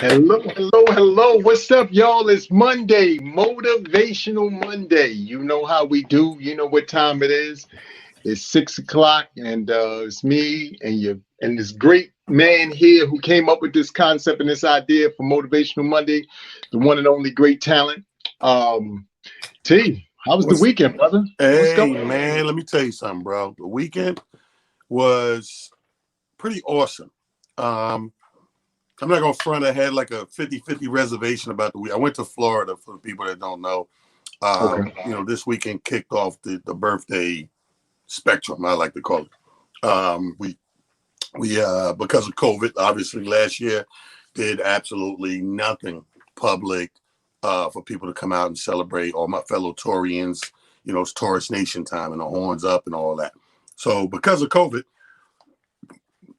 Hello, hello, hello. What's up, y'all? It's Monday, Motivational Monday. You know how we do. You know what time it is. It's 6 o'clock, and it's me and this great man here who came up with this concept and this idea for Motivational Monday, the one and only great talent. Um, T, how was the What's weekend, brother? What's Hey going man, let me tell you something, bro. The weekend was pretty awesome. Um, I'm not gonna front. I had like a 50-50 reservation about the week. I went to Florida for the people that don't know. on? Okay. This weekend kicked off the birthday spectrum, I like to call it. We because of COVID, obviously last year did absolutely nothing public for people to come out and celebrate. All my fellow Taurians, it's Taurus Nation time and the horns up and all that. So because of COVID,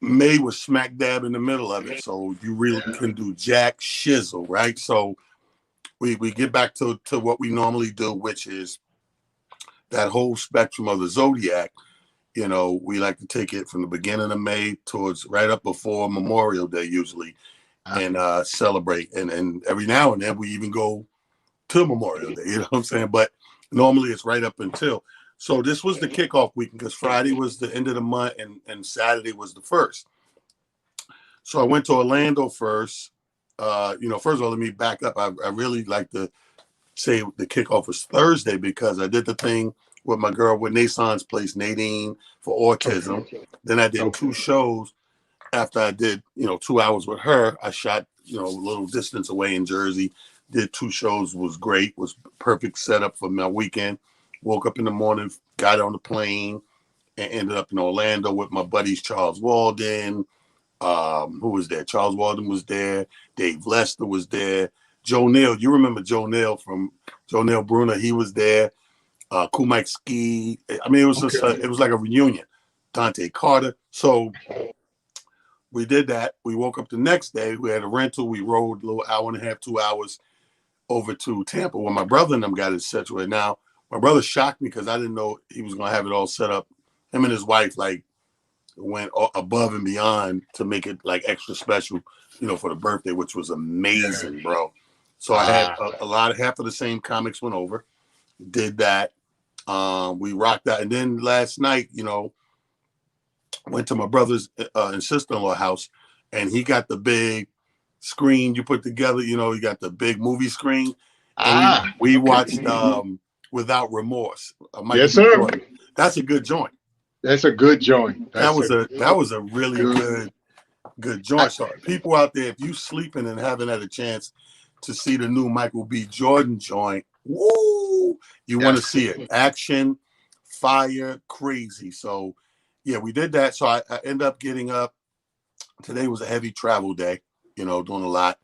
May was smack dab in the middle of it. So you really can do jack shizzle, right? So we get back to what we normally do, which is that whole spectrum of the zodiac. We like to take it from the beginning of May towards right up before Memorial Day usually, and celebrate. And every now and then we even go to Memorial Day, you know what I'm saying? But normally it's right up until. So this was the kickoff week because Friday was the end of the month and Saturday was the first. So I went to Orlando first. First of all, let me back up. I really like to say the kickoff was Thursday because I did the thing with my girl with Nason's place, Nadine, for autism. Okay. Then I did Okay. two shows. After I did, 2 hours with her, I shot, a little distance away in Jersey. Did two shows, was great, was perfect setup for my weekend. Woke up in the morning, got on the plane, and ended up in Orlando with my buddies Charles Walden. Who was there? Charles Walden was there. Dave Lester was there. Joe Neal, you remember Joe Neal from Joe Neal Bruner? He was there. Kumike Ski. I mean, it was just Okay. it was like a reunion. Dante Carter. So we did that. We woke up the next day. We had a rental. We rode a little hour and a half, 2 hours over to Tampa where my brother and them got it situated. Now, my brother shocked me because I didn't know he was going to have it all set up. Him and his wife, went above and beyond to make it, extra special, for the birthday, which was amazing, bro. So I had Ah, half of the same comics went over, did that. We rocked out. And then last night, went to my brother's and sister-in-law house, and he got the big screen you put together. You got the big movie screen, and we okay. watched Without Remorse, Michael Yes, B. sir. Jordan. That's a good joint. That's a good joint. That That's a was a that good, was a really good. good I, joint. So people out there, if you sleeping and haven't had a chance to see the new Michael B. Jordan joint, woo, you want to yes. see it. Action, fire, crazy. So yeah, we did that. So I ended up getting up. Today was a heavy travel day, doing a lot.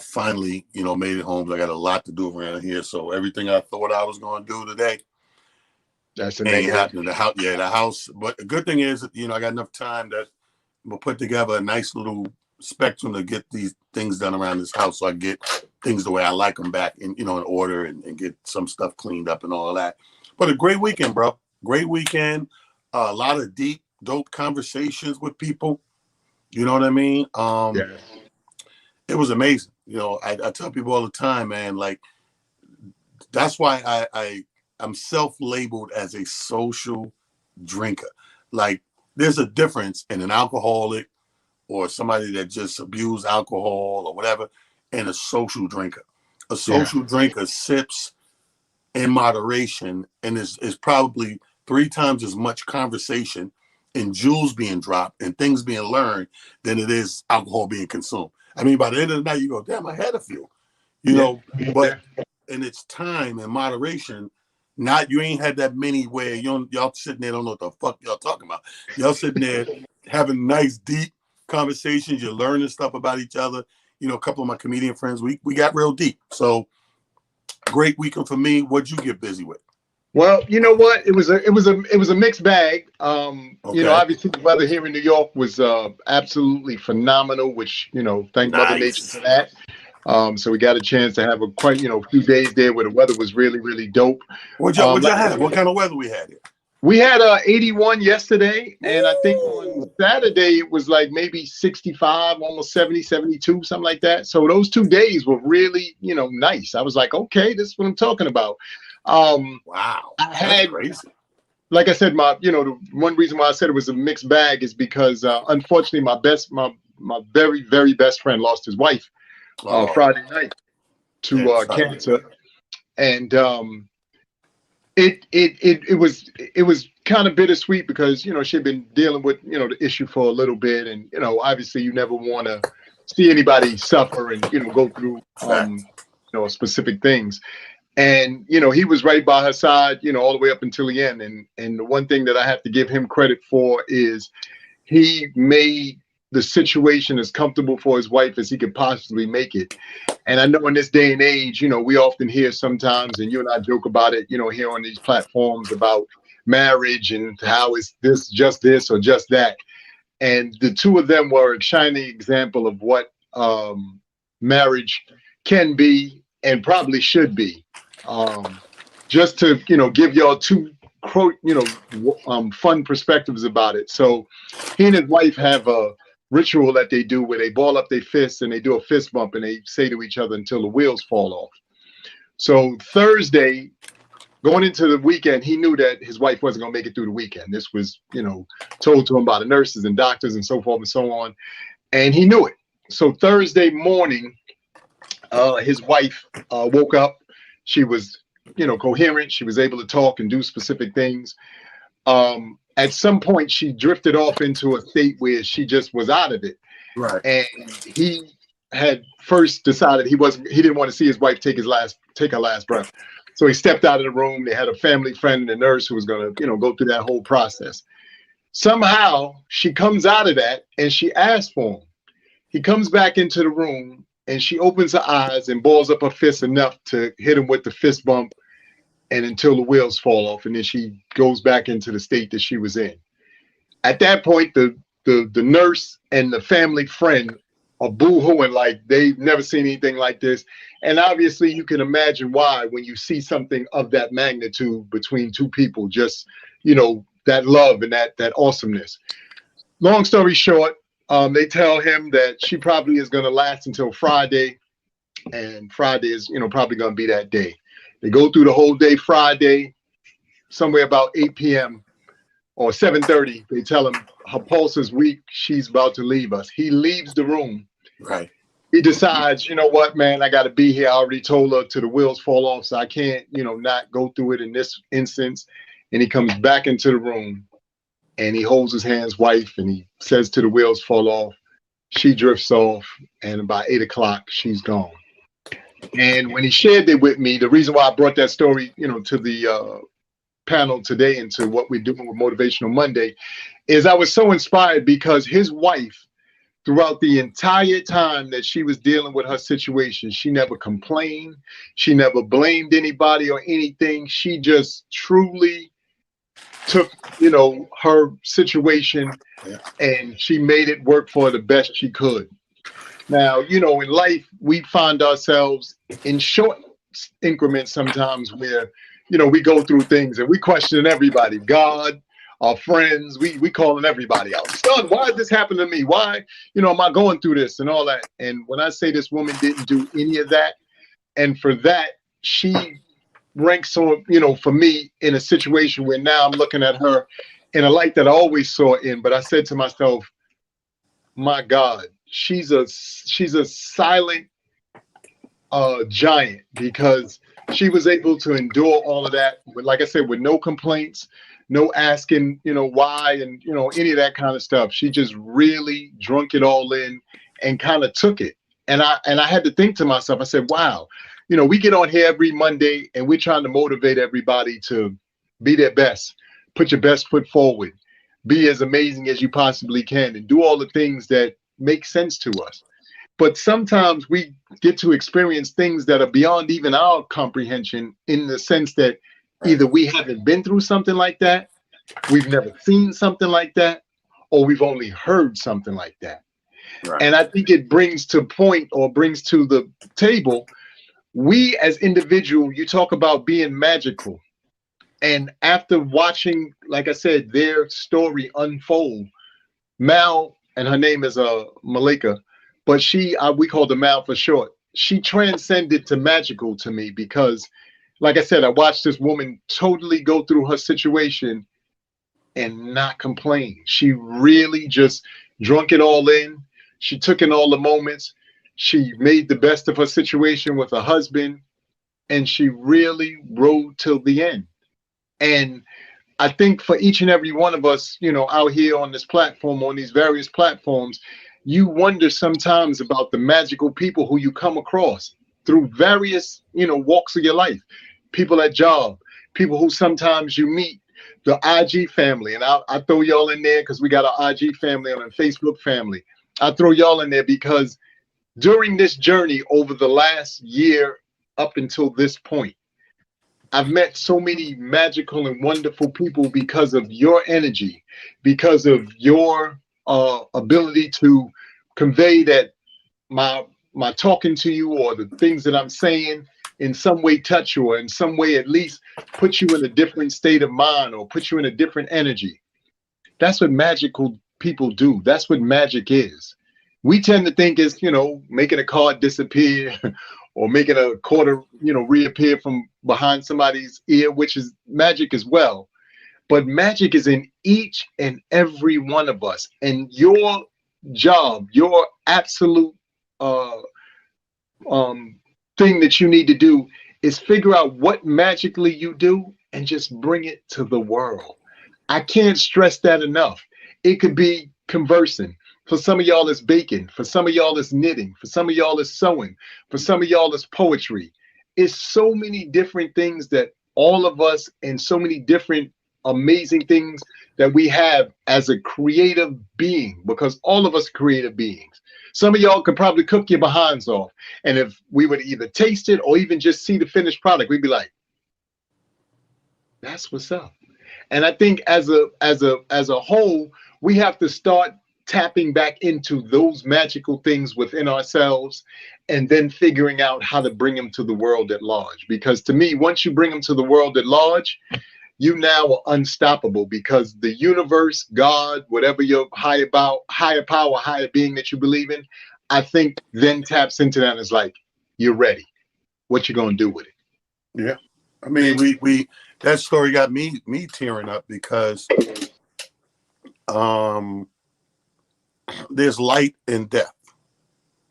Finally, made it home. I got a lot to do around here. So everything I thought I was going to do today That's a ain't negative. happening. The house. But the good thing is, I got enough time that we'll put together a nice little spectrum to get these things done around this house, so I get things the way I like them back in order and get some stuff cleaned up and all of that. But a great weekend, bro. Great weekend. A lot of deep, dope conversations with people. You know what I mean? Yeah. It was amazing. I tell people all the time, man, that's why I'm self-labeled as a social drinker. Like, there's a difference in an alcoholic or somebody that just abused alcohol or whatever, and a social drinker. A Yeah. social drinker sips in moderation and is probably 3 times as much conversation and jewels being dropped and things being learned than it is alcohol being consumed. I mean, by the end of the night, you go, damn, I had a few, Yeah. but Yeah. in its time and moderation, not you ain't had that many where y'all sitting there don't know what the fuck y'all talking about. Y'all sitting there having nice deep conversations. You're learning stuff about each other. A couple of my comedian friends, we got real deep. So great weekend for me. What'd you get busy with? Well, you know what? It was a mixed bag. Okay. Obviously the weather here in New York was absolutely phenomenal, which, thank Mother Nature for Nice. that. So we got a chance to have a quite, few days there where the weather was really, really dope. What'd y'all Like, have? What kind of weather we had here? We had 81 yesterday, and I think on Saturday it was like maybe 65, almost 70, 72, something like that. So those 2 days were really, nice. I was like, okay, this is what I'm talking about. Wow, I that's had, crazy. like I said, the one reason why I said it was a mixed bag is because unfortunately my very, very best friend lost his wife Friday night to cancer, and it was kind of bittersweet because she'd been dealing with the issue for a little bit, and obviously you never want to see anybody suffer and go through specific things. And he was right by her side all the way up until the end. And the one thing that I have to give him credit for is he made the situation as comfortable for his wife as he could possibly make it. And I know in this day and age, we often hear sometimes, and you and I joke about it, here on these platforms about marriage and how is this just this or just that. And the two of them were a shining example of what marriage can be and probably should be. Just to, give y'all two, fun perspectives about it. So he and his wife have a ritual that they do where they ball up their fists and they do a fist bump and they say to each other until the wheels fall off. So Thursday, going into the weekend, he knew that his wife wasn't going to make it through the weekend. This was, told to him by the nurses and doctors and so forth and so on. And he knew it. So Thursday morning, his wife woke up. She was, coherent. She was able to talk and do specific things. At some point, she drifted off into a state where she just was out of it. Right. And he had first decided he didn't want to see his wife take her last breath. So he stepped out of the room. They had a family friend and a nurse who was going to, go through that whole process. Somehow she comes out of that and she asks for him. He comes back into the room and she opens her eyes and balls up her fist enough to hit him with the fist bump, and until the wheels fall off, and then she goes back into the state that she was in. At that point, the nurse and the family friend are boo-hooing like they've never seen anything like this. And obviously you can imagine why when you see something of that magnitude between two people, just, that love and that awesomeness. Long story short, they tell him that she probably is going to last until Friday, and Friday is, probably going to be that day. They go through the whole day Friday, somewhere about 8 p.m. or 7:30. They tell him her pulse is weak. She's about to leave us. He leaves the room. Right. He decides, you know what, man, I got to be here. I already told her till the wheels fall off, so I can't, not go through it in this instance. And he comes back into the room. And he holds his hand's wife and he says to the wheels fall off. She drifts off, and about 8 o'clock, she's gone. And when he shared it with me, the reason why I brought that story, to the panel today and to what we're doing with Motivational Monday is I was so inspired because his wife, throughout the entire time that she was dealing with her situation, she never complained. She never blamed anybody or anything. She just truly took, her situation and she made it work for the best she could. Now, in life, we find ourselves in short increments sometimes where, we go through things and we question everybody, God, our friends, we calling everybody out. Son, why did this happen to me? Why, am I going through this and all that? And when I say this woman didn't do any of that, and for that, she ranks on, for me in a situation where now I'm looking at her in a light that I always saw in, but I said to myself, my God, she's a silent giant, because she was able to endure all of that, like I said, with no complaints, no asking, why, and, any of that kind of stuff. She just really drunk it all in and kind of took it. And I had to think to myself, I said, wow, we get on here every Monday and we're trying to motivate everybody to be their best, put your best foot forward, be as amazing as you possibly can, and do all the things that make sense to us. But sometimes we get to experience things that are beyond even our comprehension, in the sense that either we haven't been through something like that, we've never seen something like that, or we've only heard something like that. Right. And I think it brings to the table, we as individuals, you talk about being magical. And after watching, like I said, their story unfold, Mal, and her name is Malika, but she we called her Mal for short. She transcended to magical to me because, like I said, I watched this woman totally go through her situation and not complain. She really just drunk it all in. She took in all the moments. She made the best of her situation with her husband, and she really rode till the end. And I think for each and every one of us, out here on this platform, on these various platforms, you wonder sometimes about the magical people who you come across through various, walks of your life. People at job, people who sometimes you meet, the IG family, and I throw y'all in there because we got an IG family and a Facebook family. I throw y'all in there because during this journey over the last year up until this point, I've met so many magical and wonderful people because of your energy, because of your ability to convey that my talking to you or the things that I'm saying in some way touch you, or in some way at least put you in a different state of mind or put you in a different energy. That's what magical people do. That's what magic is. We tend to think it's, making a card disappear or making a quarter, reappear from behind somebody's ear, which is magic as well. But magic is in each and every one of us. And your job, your absolute uh, thing that you need to do is figure out what magically you do and just bring it to the world. I can't stress that enough. It could be conversing. For some of y'all, it's baking. For some of y'all, it's knitting. For some of y'all, it's sewing. For some of y'all, it's poetry. It's so many different things that all of us, and so many different amazing things that we have as a creative being, because all of us are creative beings. Some of y'all could probably cook your behinds off. And if we would either taste it or even just see the finished product, we'd be like, that's what's up. And I think as a whole, we have to start tapping back into those magical things within ourselves and then figuring out how to bring them to the world at large. Because to me, once you bring them to the world at large, you now are unstoppable, because the universe, God, whatever your higher power, higher being that you believe in, I think then taps into that and is like, you're ready. What you gonna do with it? Yeah. I mean, we that story got me tearing up because there's light in death.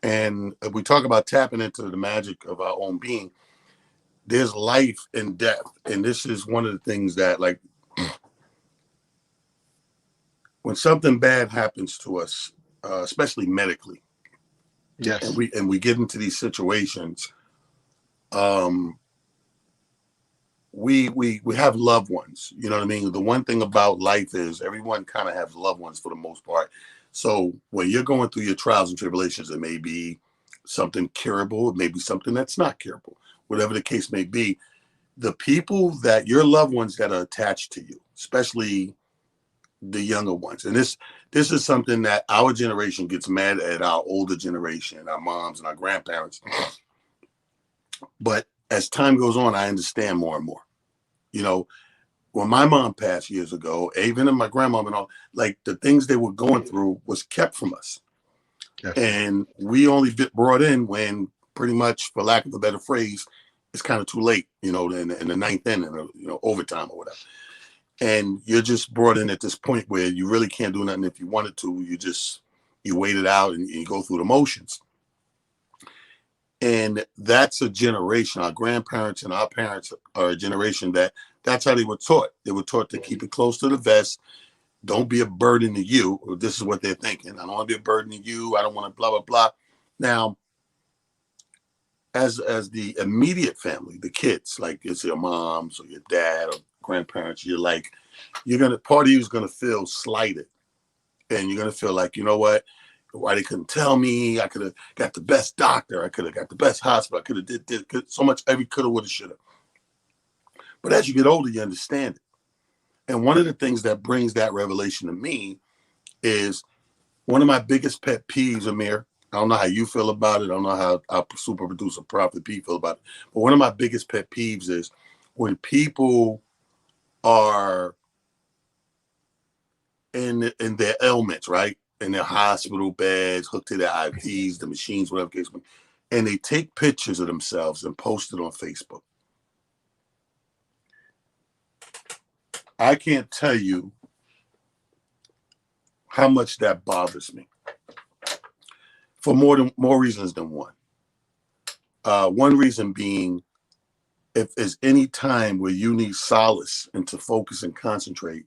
And if we talk about tapping into the magic of our own being, there's life in death. And this is one of the things that, like, when something bad happens to us, especially medically, Yes. and we get into these situations, we have loved ones. You know what I mean? The one thing about life is everyone kind of has loved ones for the most part. So when you're going through your trials and tribulations, it may be something curable, it may be something that's not curable, whatever the case may be. The people that your loved ones that are attached to you, especially the younger ones, and this is something that our generation gets mad at our older generation, our moms and our grandparents. But as time goes on, I understand more and more. You know, when my mom passed years ago, even and my grandmom and all, like, the things they were going through was kept from us. Yes. And we only get brought in when, pretty much, for lack of a better phrase, it's kind of too late, in the ninth inning, or, overtime or whatever. And you're just brought in at this point where you really can't do nothing. If you wanted to, you wait it out and you go through the motions. And that's a generation. Our grandparents and our parents are a generation that's how they were taught. They were taught to keep it close to the vest. Don't be a burden to you. This is what they're thinking. I don't want to be a burden to you. I don't want to blah, blah, blah. Now, as the immediate family, the kids, like it's your moms or your dad or grandparents, part of you is going to feel slighted. And you're going to feel like, you know what? Why they couldn't tell me? I could have got the best doctor. I could have got the best hospital. I could have did so much. Every coulda, woulda, shoulda. But as you get older, you understand it. And one of the things that brings that revelation to me is one of my biggest pet peeves, Amir. I don't know how you feel about it. I don't know how our super producer Prophet P feel about it. But one of my biggest pet peeves is when people are in their ailments, right? In their hospital beds, hooked to their IVs, the machines, whatever case may be, and they take pictures of themselves and post it on Facebook. I can't tell you how much that bothers me for more reasons than one. One reason being, if there's any time where you need solace and to focus and concentrate,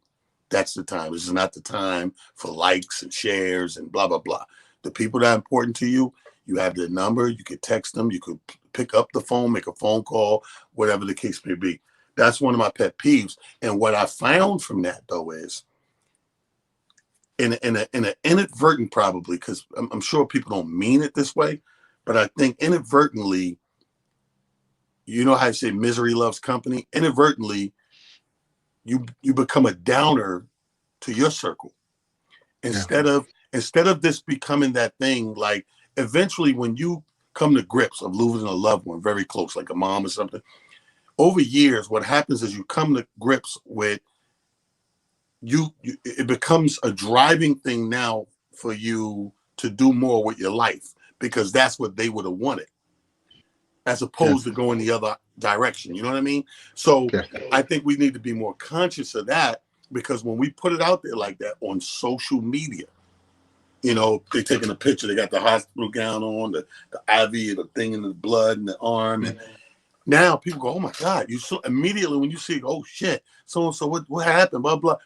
that's the time. This is not the time for likes and shares and blah, blah, blah. The people that are important to you, you have their number, you could text them, you could pick up the phone, make a phone call, whatever the case may be. That's one of my pet peeves. And what I found from that, though, is in an inadvertent, probably, because I'm sure people don't mean it this way, but I think inadvertently, you know how I say misery loves company? Inadvertently, you become a downer to your circle. Instead of this becoming that thing, like eventually when you come to grips of losing a loved one very close, like a mom or something, over years, what happens is you come to grips with it becomes a driving thing now for you to do more with your life, because that's what they would have wanted, as opposed to going the other direction. You know what I mean? So I think we need to be more conscious of that, because when we put it out there like that on social media, you know, they're taking a picture, they got the hospital gown on, the IV, the thing in the blood in the arm. And now people go, oh my God, immediately when you see, oh shit, so what happened, blah, blah.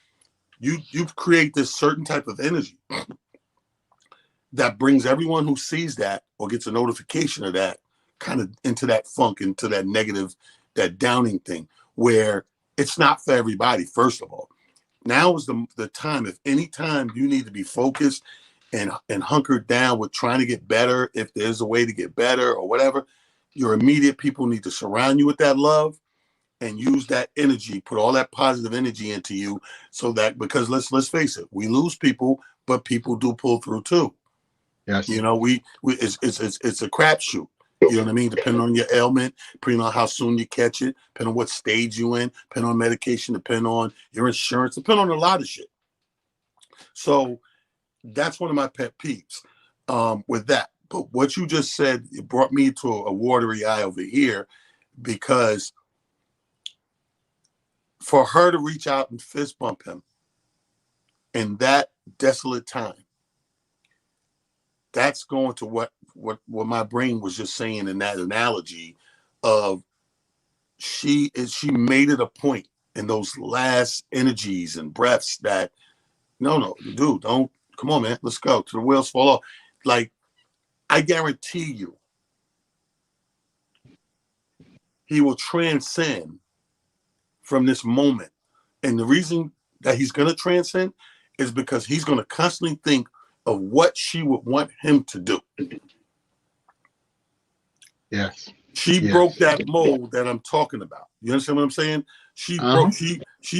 You create this certain type of energy that brings everyone who sees that or gets a notification of that kind of into that funk, into that negative, that downing thing, where it's not for everybody. First of all, now is the time. If any time you need to be focused and hunkered down with trying to get better, if there's a way to get better or whatever, your immediate people need to surround you with that love and use that energy, put all that positive energy into you, so that, because let's face it, we lose people, but people do pull through too. Yes. You know, it's a crapshoot. You know what I mean? Depending on your ailment, depending on how soon you catch it, depending on what stage you in, depending on medication, depending on your insurance, depending on a lot of shit. So that's one of my pet peeves with that. But what you just said, it brought me to a watery eye over here, because for her to reach out and fist bump him in that desolate time, that's going to what my brain was just saying in that analogy of she made it a point in those last energies and breaths that no, dude, don't, come on, man, let's go till the wheels fall off. Like, I guarantee you, he will transcend from this moment. And the reason that he's going to transcend is because he's going to constantly think of what she would want him to do. Yes. She broke that mold that I'm talking about. You understand what I'm saying? She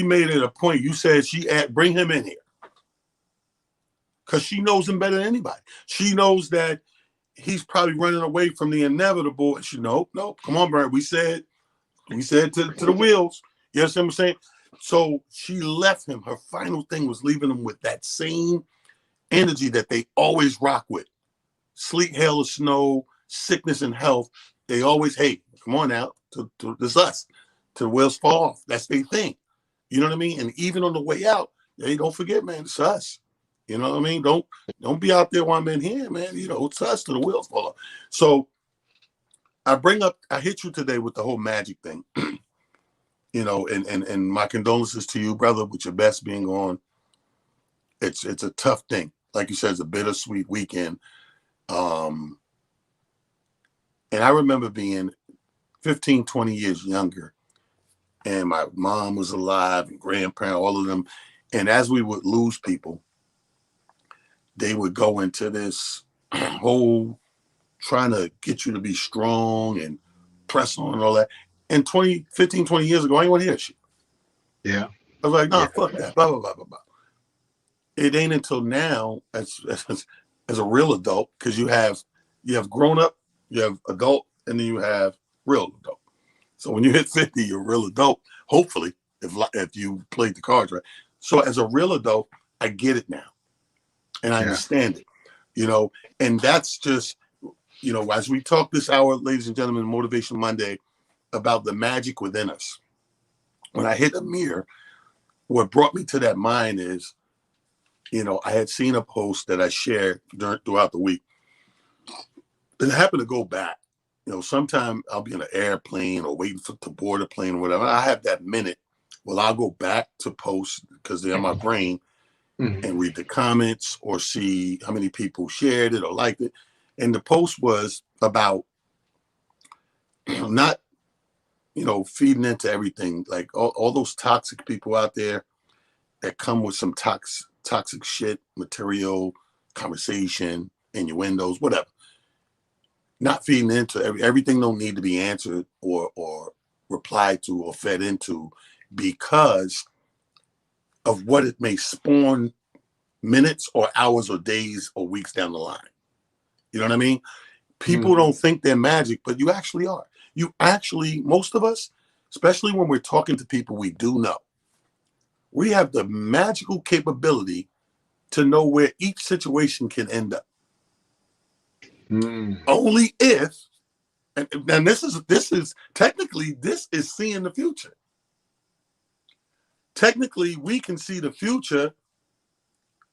made it a point. You said bring him in here, because she knows him better than anybody. She knows that he's probably running away from the inevitable. And she, nope, come on, Brian. We said to the wheels. You understand what I'm saying? So she left him. Her final thing was leaving him with that same energy that they always rock with. Sleet, hail, or snow, sickness, and health. They always, hey, come on now, this us. To the wheels fall off. That's their thing. You know what I mean? And even on the way out, hey, don't forget, man, it's us. You know what I mean? Don't be out there while I'm in here, man. You know, it's us till the wheels fall off. So I hit you today with the whole magic thing. You know, and my condolences to you, brother, with your best being on. It's a tough thing. Like you said, it's a bittersweet weekend. And I remember being 15, 20 years younger, and my mom was alive and grandparents, all of them. And as we would lose people, they would go into this whole trying to get you to be strong and press on and all that. And 15, 20 years ago, I ain't want to hear that shit. Yeah. I was like, nah, fuck that, blah, blah, blah, blah, blah. It ain't until now, as a real adult, because you have grown up, you have adult, and then you have real adult. So when you hit 50, you're a real adult, hopefully, if you played the cards right. So as a real adult, I get it now, and I understand it. You know, and that's just, you know, as we talk this hour, ladies and gentlemen, Motivation Monday, about the magic within us. When I hit a mirror, what brought me to that mind is, you know, I had seen a post that I shared throughout the week. And I happened to go back. You know, sometime I'll be in an airplane or waiting to board a plane or whatever. I have that minute. Well, I'll go back to posts because they're in my brain and read the comments or see how many people shared it or liked it. And the post was about not, you know, feeding into everything. Like all those toxic people out there that come with some toxic shit, material, conversation, innuendos, whatever. Not feeding into everything don't need to be answered or replied to or fed into because of what it may spawn minutes or hours or days or weeks down the line. You know what I mean? People don't think they're magic, but you actually are. You actually, most of us, especially when we're talking to people we do know, we have the magical capability to know where each situation can end up. Only if, and this is technically, this is seeing the future. Technically, we can see the future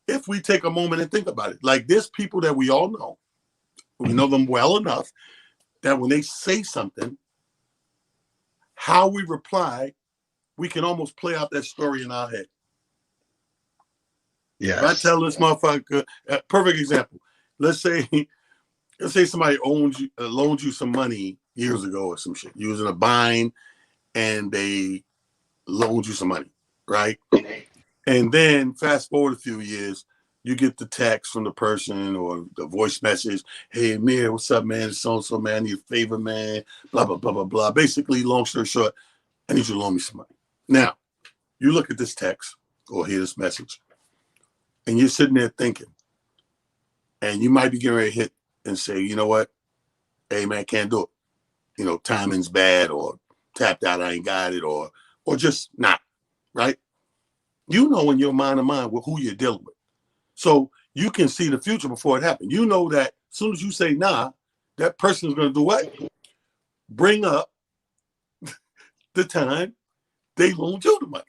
if we take a moment and think about it. Like there's people that we all know, we know them well enough that when they say something, how we reply, we can almost play out that story in our head. Yes. If I tell this motherfucker, perfect example. Let's say somebody loaned you some money years ago or some shit. You was in a bind and they loaned you some money, right? And then fast forward a few years, you get the text from the person or the voice message. Hey, Amir, what's up, man? So-and-so, man. I need a favor, man. Blah, blah, blah, blah, blah. Basically, long story short, I need you to loan me some money. Now, you look at this text or hear this message, and you're sitting there thinking, and you might be getting ready to hit and say, you know what? Hey, man, can't do it. You know, timing's bad or tapped out, I ain't got it, or just not, right? You know in your mind with who you're dealing with. So you can see the future before it happens. You know that as soon as you say nah, that person is going to do what? Bring up the time they loaned you the money.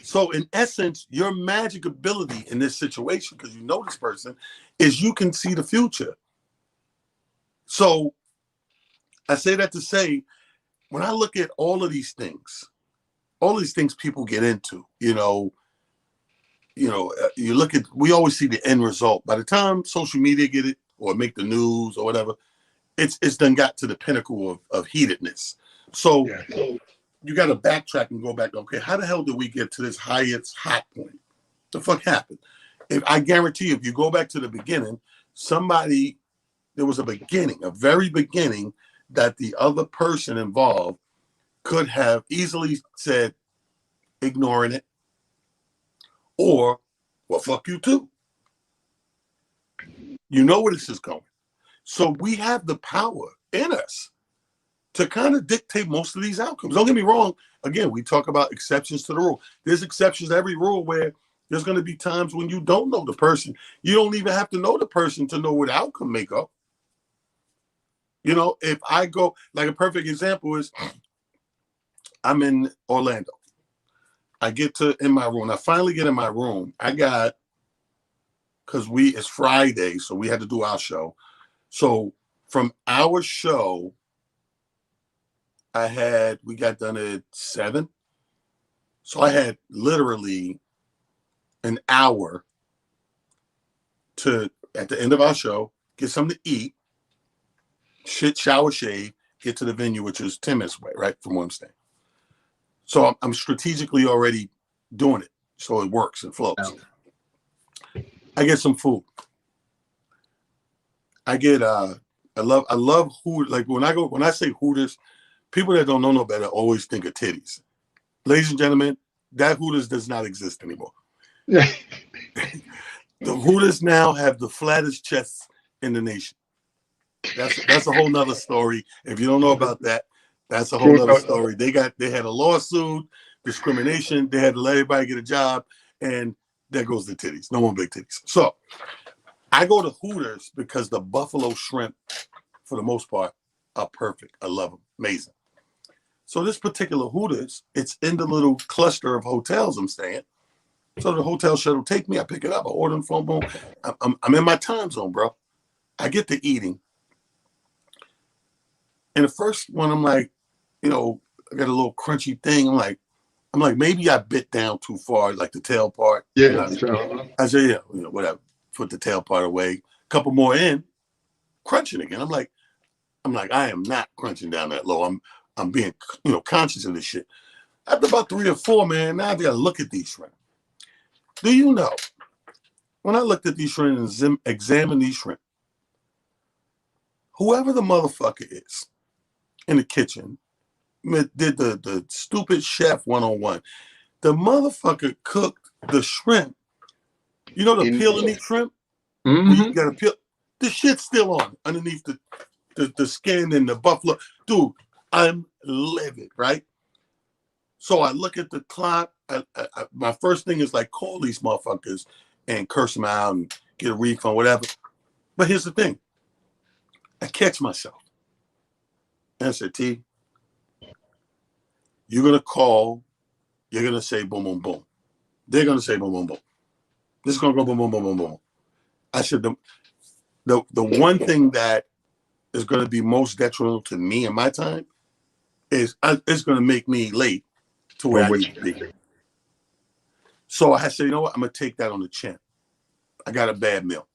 So in essence, your magic ability in this situation, because you know this person, is you can see the future. So I say that to say, when I look at all of these things people get into, you look at, we always see the end result. By the time social media get it or make the news or whatever, it's done got to the pinnacle of heatedness. So you got to backtrack and go back. Okay, how the hell did we get to this highest hot point? The fuck happened? If I guarantee you, if you go back to the beginning, there was a beginning, a very beginning that the other person involved could have easily said, ignoring it, or, well, fuck you too. You know where this is going. So we have the power in us to kind of dictate most of these outcomes. Don't get me wrong. Again, we talk about exceptions to the rule. There's exceptions to every rule where there's going to be times when you don't know the person. You don't even have to know the person to know what the outcome may go. You know, if I go, like a perfect example is, I'm in Orlando. I get in my room. I finally get in my room. Because it's Friday, so we had to do our show. So from our show, we got done at 7. So I had literally an hour at the end of our show, get something to eat, shower, shave, get to the venue, which is 10 minutes away, right, from where I'm staying. So I'm strategically already doing it, so it works and flows. I get some food. I love Hooters. Like when I say Hooters, people that don't know no better always think of titties. Ladies and gentlemen, that Hooters does not exist anymore. The Hooters now have the flattest chests in the nation. That's a whole nother story. If you don't know about that, that's a whole nother story. They had a lawsuit. discrimination. They had to let everybody get a job, and there goes the titties. No more big titties. So I go to Hooters because the buffalo shrimp, for the most part, are perfect. I love them. Amazing. So this particular Hooters, it's in the little cluster of hotels I'm staying. So the hotel shuttle take me. I pick it up. I order on the phone. Boom. I'm in my time zone, bro. I get to eating. And the first one, I'm like, I got a little crunchy thing. I'm like, maybe I bit down too far, like the tail part. Yeah. I say, yeah, whatever. Put the tail part away. A couple more in, crunching again. I'm like, I am not crunching down that low. I'm being, conscious of this shit. After about 3 or 4, man, now I gotta look at these shrimp. Do you know, when I looked at these shrimp and examined these shrimp, whoever the motherfucker is in the kitchen did the stupid chef 101. The motherfucker cooked the shrimp. You know the peel and eat shrimp? Mm-hmm. You gotta peel. The shit's still on underneath the skin and the buffalo. Dude, I'm livid, right? So I look at the clock. My first thing is like, call these motherfuckers and curse them out and get a refund, whatever. But here's the thing. I catch myself. And I said, T, you're going to call. You're going to say boom, boom, boom. They're going to say boom, boom, boom. This is going to go boom, boom, boom, boom, boom. I said, the one thing that is going to be most detrimental to me in my time is it's going to make me late to where I need to be. So I said, you know what? I'm going to take that on the chin. I got a bad meal.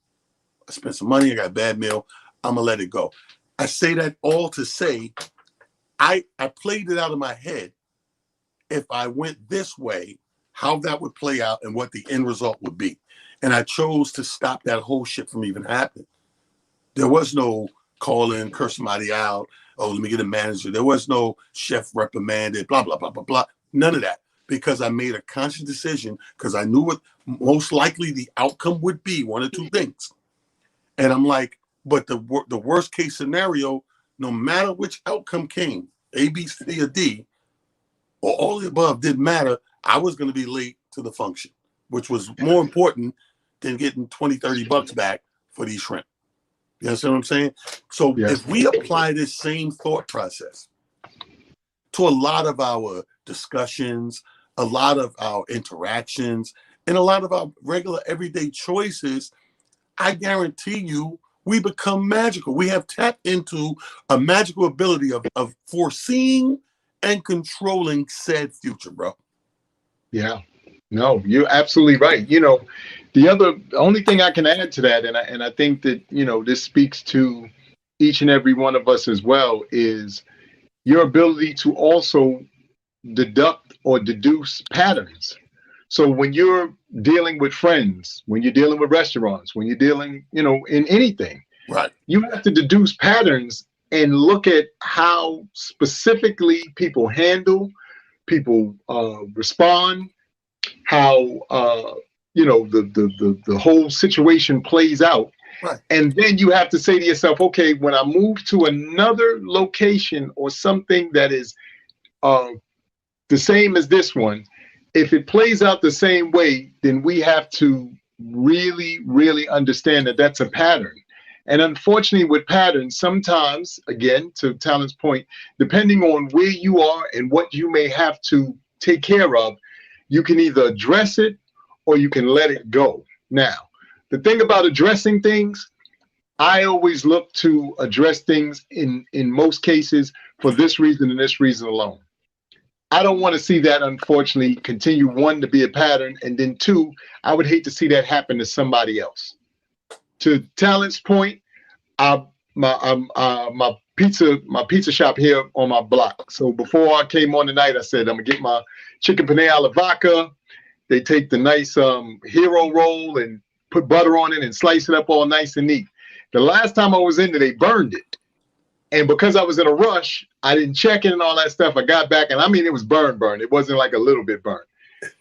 I spent some money. I got a bad meal. I'm going to let it go. I say that all to say I played it out of my head. If I went this way, how that would play out and what the end result would be. And I chose to stop that whole shit from even happening. There was no call in, curse somebody out. Oh, let me get a manager. There was no chef reprimanded, blah, blah, blah, blah, blah. None of that. Because I made a conscious decision because I knew what most likely the outcome would be, one or two things. And I'm like, but the worst case scenario, no matter which outcome came, A, B, C, or D, or all the above, didn't matter. I was going to be late to the function, which was more important than getting 20, 30 bucks back for these shrimp. You understand what I'm saying? So if we apply this same thought process to a lot of our discussions, a lot of our interactions, and a lot of our regular everyday choices, I guarantee you we become magical. We have tapped into a magical ability of foreseeing and controlling said future, bro. Yeah. No, you're absolutely right. The only thing I can add to that, and I think that, this speaks to each and every one of us as well, is your ability to also deduct or deduce patterns. So when you're dealing with friends, when you're dealing with restaurants, when you're dealing, in anything, right, you have to deduce patterns and look at how specifically people handle, people respond, how the whole situation plays out. Right. And then you have to say to yourself, okay, when I move to another location or something that is the same as this one, if it plays out the same way, then we have to really, really understand that that's a pattern. And unfortunately with patterns, sometimes, again, to Talon's point, depending on where you are and what you may have to take care of, you can either address it or you can let it go. Now, the thing about addressing things, I always look to address things in most cases for this reason and this reason alone. I don't want to see that, unfortunately, continue, one, to be a pattern, and then two, I would hate to see that happen to somebody else. To Talon's point, my pizza shop here on my block. So before I came on tonight, I said I'm gonna get my chicken penne alla vodka. They take the nice hero roll and put butter on it and slice it up all nice and neat. The last time I was in there, they burned it. And because I was in a rush, I didn't check it and all that stuff. I got back, and I mean, it was burn. It wasn't like a little bit burnt.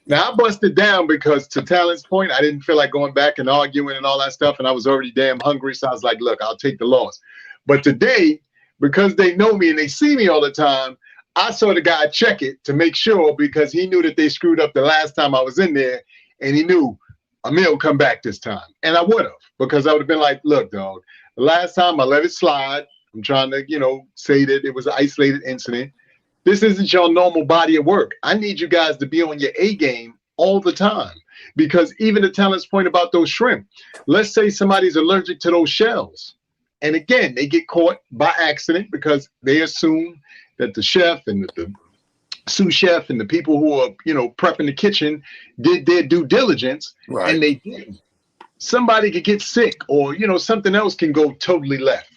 Now, I busted down because, to Talon's point, I didn't feel like going back and arguing and all that stuff, and I was already damn hungry, so I was like, look, I'll take the loss. But today, because they know me and they see me all the time, I saw the guy check it to make sure because he knew that they screwed up the last time I was in there, and he knew Amir will come back this time. And I would have, because I would have been like, look, dog, the last time I let it slide. I'm trying to, say that it was an isolated incident. This isn't your normal body of work. I need you guys to be on your A game all the time. Because even the talent's point about those shrimp, let's say somebody's allergic to those shells. And again, they get caught by accident because they assume that the chef and the sous chef and the people who are, prepping the kitchen did their due diligence, right. And they didn't. Somebody could get sick or, something else can go totally left.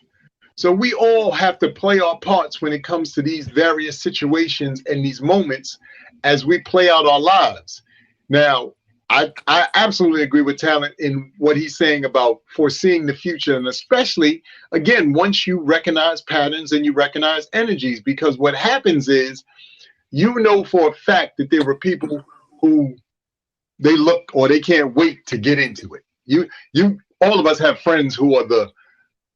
So we all have to play our parts when it comes to these various situations and these moments as we play out our lives. Now, I absolutely agree with Talent in what he's saying about foreseeing the future, and especially, again, once you recognize patterns and you recognize energies, because what happens is, for a fact that there were people who they look or they can't wait to get into it. All of us have friends who are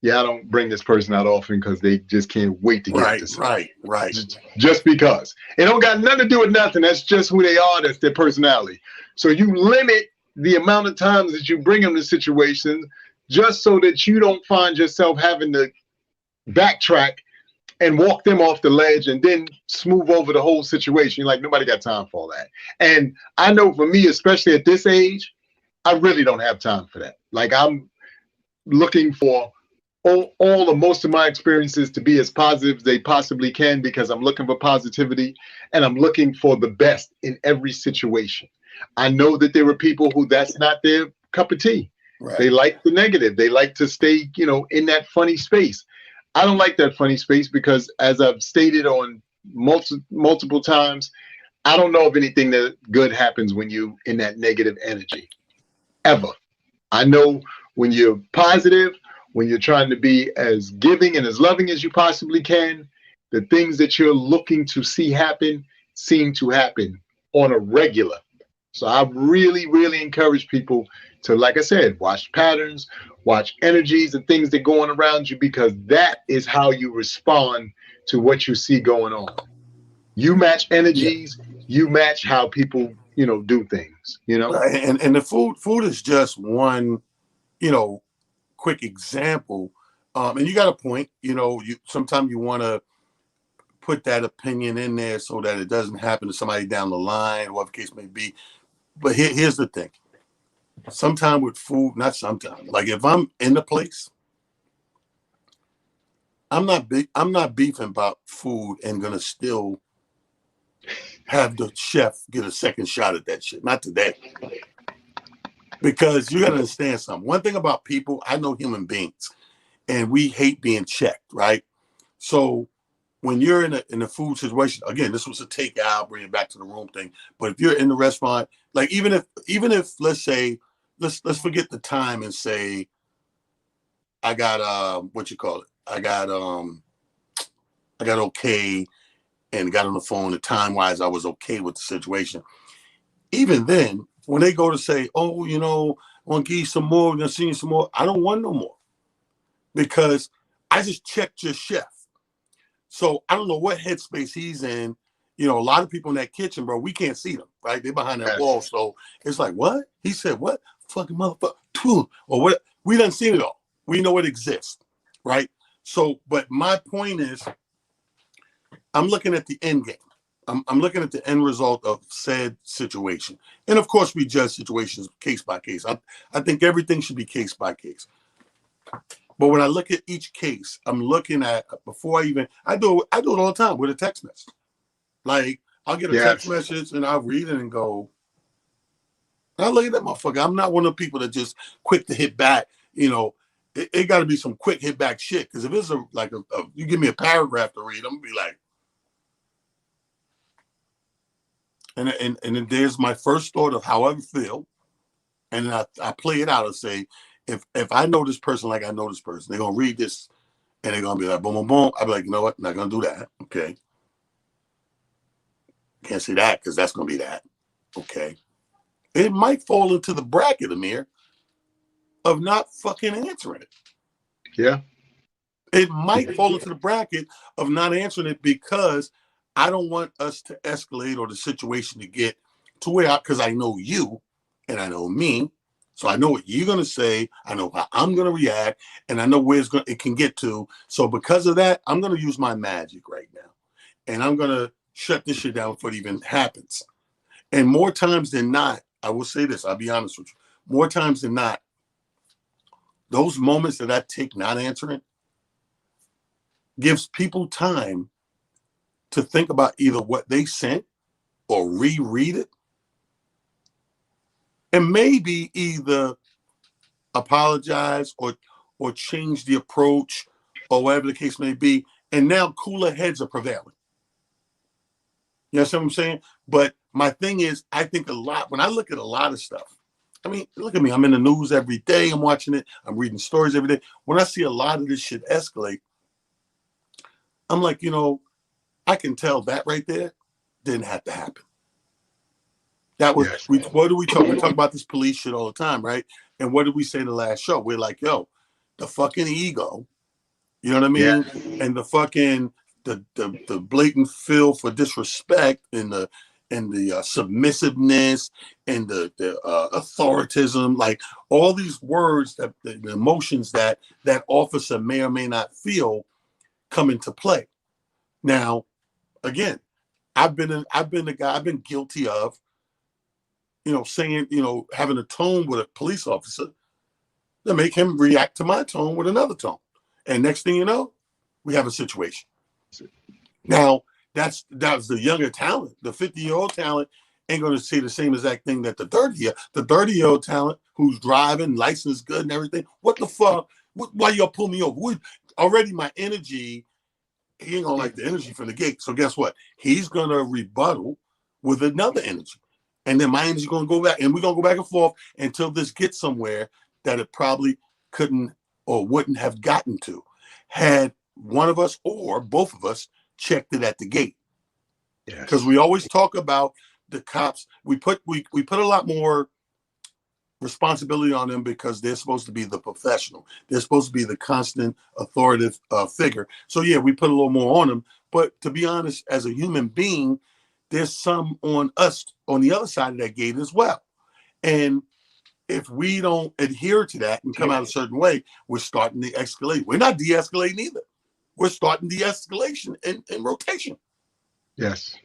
I don't bring this person out often because they just can't wait to get into it. Right. Just because. It don't got nothing to do with nothing. That's just who they are. That's their personality. So you limit the amount of times that you bring them to situations just so that you don't find yourself having to backtrack and walk them off the ledge and then smooth over the whole situation. Like, nobody got time for all that. And I know for me, especially at this age, I really don't have time for that. Like, I'm looking for most of my experiences to be as positive as they possibly can, because I'm looking for positivity and I'm looking for the best in every situation. I know that there are people who that's not their cup of tea. Right. They like the negative. They like to stay, in that funny space. I don't like that funny space because, as I've stated on multiple times, I don't know if anything that good happens when you in that negative energy, ever. I know when you're positive, when you're trying to be as giving and as loving as you possibly can, the things that you're looking to see happen seem to happen on a regular. So I really, really encourage people to, like I said, watch patterns, watch energies and things that go on around you, because that is how you respond to what you see going on. You match energies, you match how people, do things, Right. And the food is just one, quick example. And you got a point, sometimes you want to put that opinion in there so that it doesn't happen to somebody down the line, whatever the case may be. But here's the thing. Sometimes with food, not sometimes, like if I'm in the place, I'm not beefing about food and gonna still have the chef get a second shot at that shit. Not today. Because you gotta understand something. One thing about people, I know human beings, and we hate being checked, right? So when you're in a food situation, again, this was a takeout, bring it back to the room thing. But if you're in the restaurant, like even if let's say, let's forget the time and say, I got I got okay and got on the phone, and time wise I was okay with the situation. Even then, when they go to say, oh, I want to give you some more, we're gonna see you some more, I don't want no more. Because I just checked your chef. So I don't know what headspace he's in. A lot of people in that kitchen, bro, we can't see them, right? They're behind that wall. So it's like, what? He said, what? Fucking motherfucker. Or what? We done seen it all. We know it exists, right? So, but my point is, I'm looking at the end game. I'm looking at the end result of said situation. And of course, we judge situations case by case. I think everything should be case by case. But when I look at each case, I'm looking at, before I do it all the time with a text message. Like, I'll get a text message and I'll read it and go, I look at that motherfucker. I'm not one of the people that just quick to hit back. It got to be some quick hit back shit. Because if it's you give me a paragraph to read, I'm gonna be like, and then there's my first thought of how I feel, and then I play it out and say, if I know this person like I know this person, they're gonna read this and they're gonna be like, boom, boom, boom. I'll be like, you know what? Not gonna do that. Okay. Can't say that because that's gonna be that. Okay. It might fall into the bracket, Amir, of not fucking answering it. Yeah. It might fall into the bracket of not answering it because I don't want us to escalate or the situation to get to where, because I know you and I know me. So I know what you're going to say. I know how I'm going to react, and I know where it can get to. So because of that, I'm going to use my magic right now, and I'm going to shut this shit down before it even happens. And more times than not, I will say this, I'll be honest with you. More times than not, those moments that I take not answering gives people time to think about either what they sent or reread it, and maybe either apologize or change the approach or whatever the case may be. And now cooler heads are prevailing. You know what I'm saying? But my thing is, I think a lot, when I look at a lot of stuff, I mean, look at me. I'm in the news every day. I'm watching it. I'm reading stories every day. When I see a lot of this shit escalate, I'm like, I can tell that right there didn't have to happen. That was, Yes. what do we talk? We talk about this police shit all the time, right? And what did we say the last show? We're like, yo, the fucking ego, you know what I mean? Yeah. And the fucking, the blatant feel for disrespect and the submissiveness and the authoritism, like all these words, that the emotions that officer may or may not feel come into play. Now, again, I've been the guy, I've been guilty of, saying, having a tone with a police officer that make him react to my tone with another tone. And next thing you know, we have a situation. Now, that was the younger talent. The 50-year-old talent ain't going to say the same exact thing that the 30-year-old talent who's driving, license good and everything. What the fuck? Why y'all pull me over? Already my energy, he ain't going to like the energy from the gate. So guess what? He's going to rebuttal with another energy. And then my energy going to go back, and we're going to go back and forth until this gets somewhere that it probably couldn't or wouldn't have gotten to had one of us or both of us checked it at the gate. Because we always talk about the cops. We put a lot more responsibility on them because they're supposed to be the professional. They're supposed to be the constant authoritative figure. So yeah, we put a little more on them. But to be honest, as a human being, there's some on us on the other side of that gate as well. And if we don't adhere to that and come out a certain way, we're starting to escalate. We're not de-escalating either. We're starting de-escalation and rotation. Yes.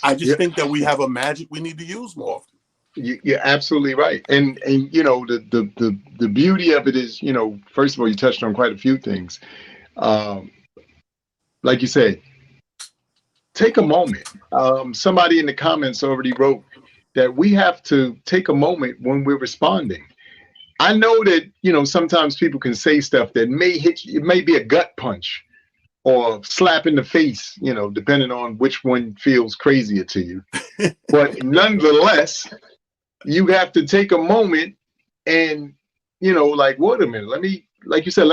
I just think that we have a magic we need to use more often. You're absolutely right. And the beauty of it is, first of all, you touched on quite a few things. Like you said, take a moment. Somebody in the comments already wrote that we have to take a moment when we're responding. I know that, sometimes people can say stuff that may hit you. It may be a gut punch or slap in the face, depending on which one feels crazier to you. But nonetheless, you have to take a moment and, like, wait a minute, let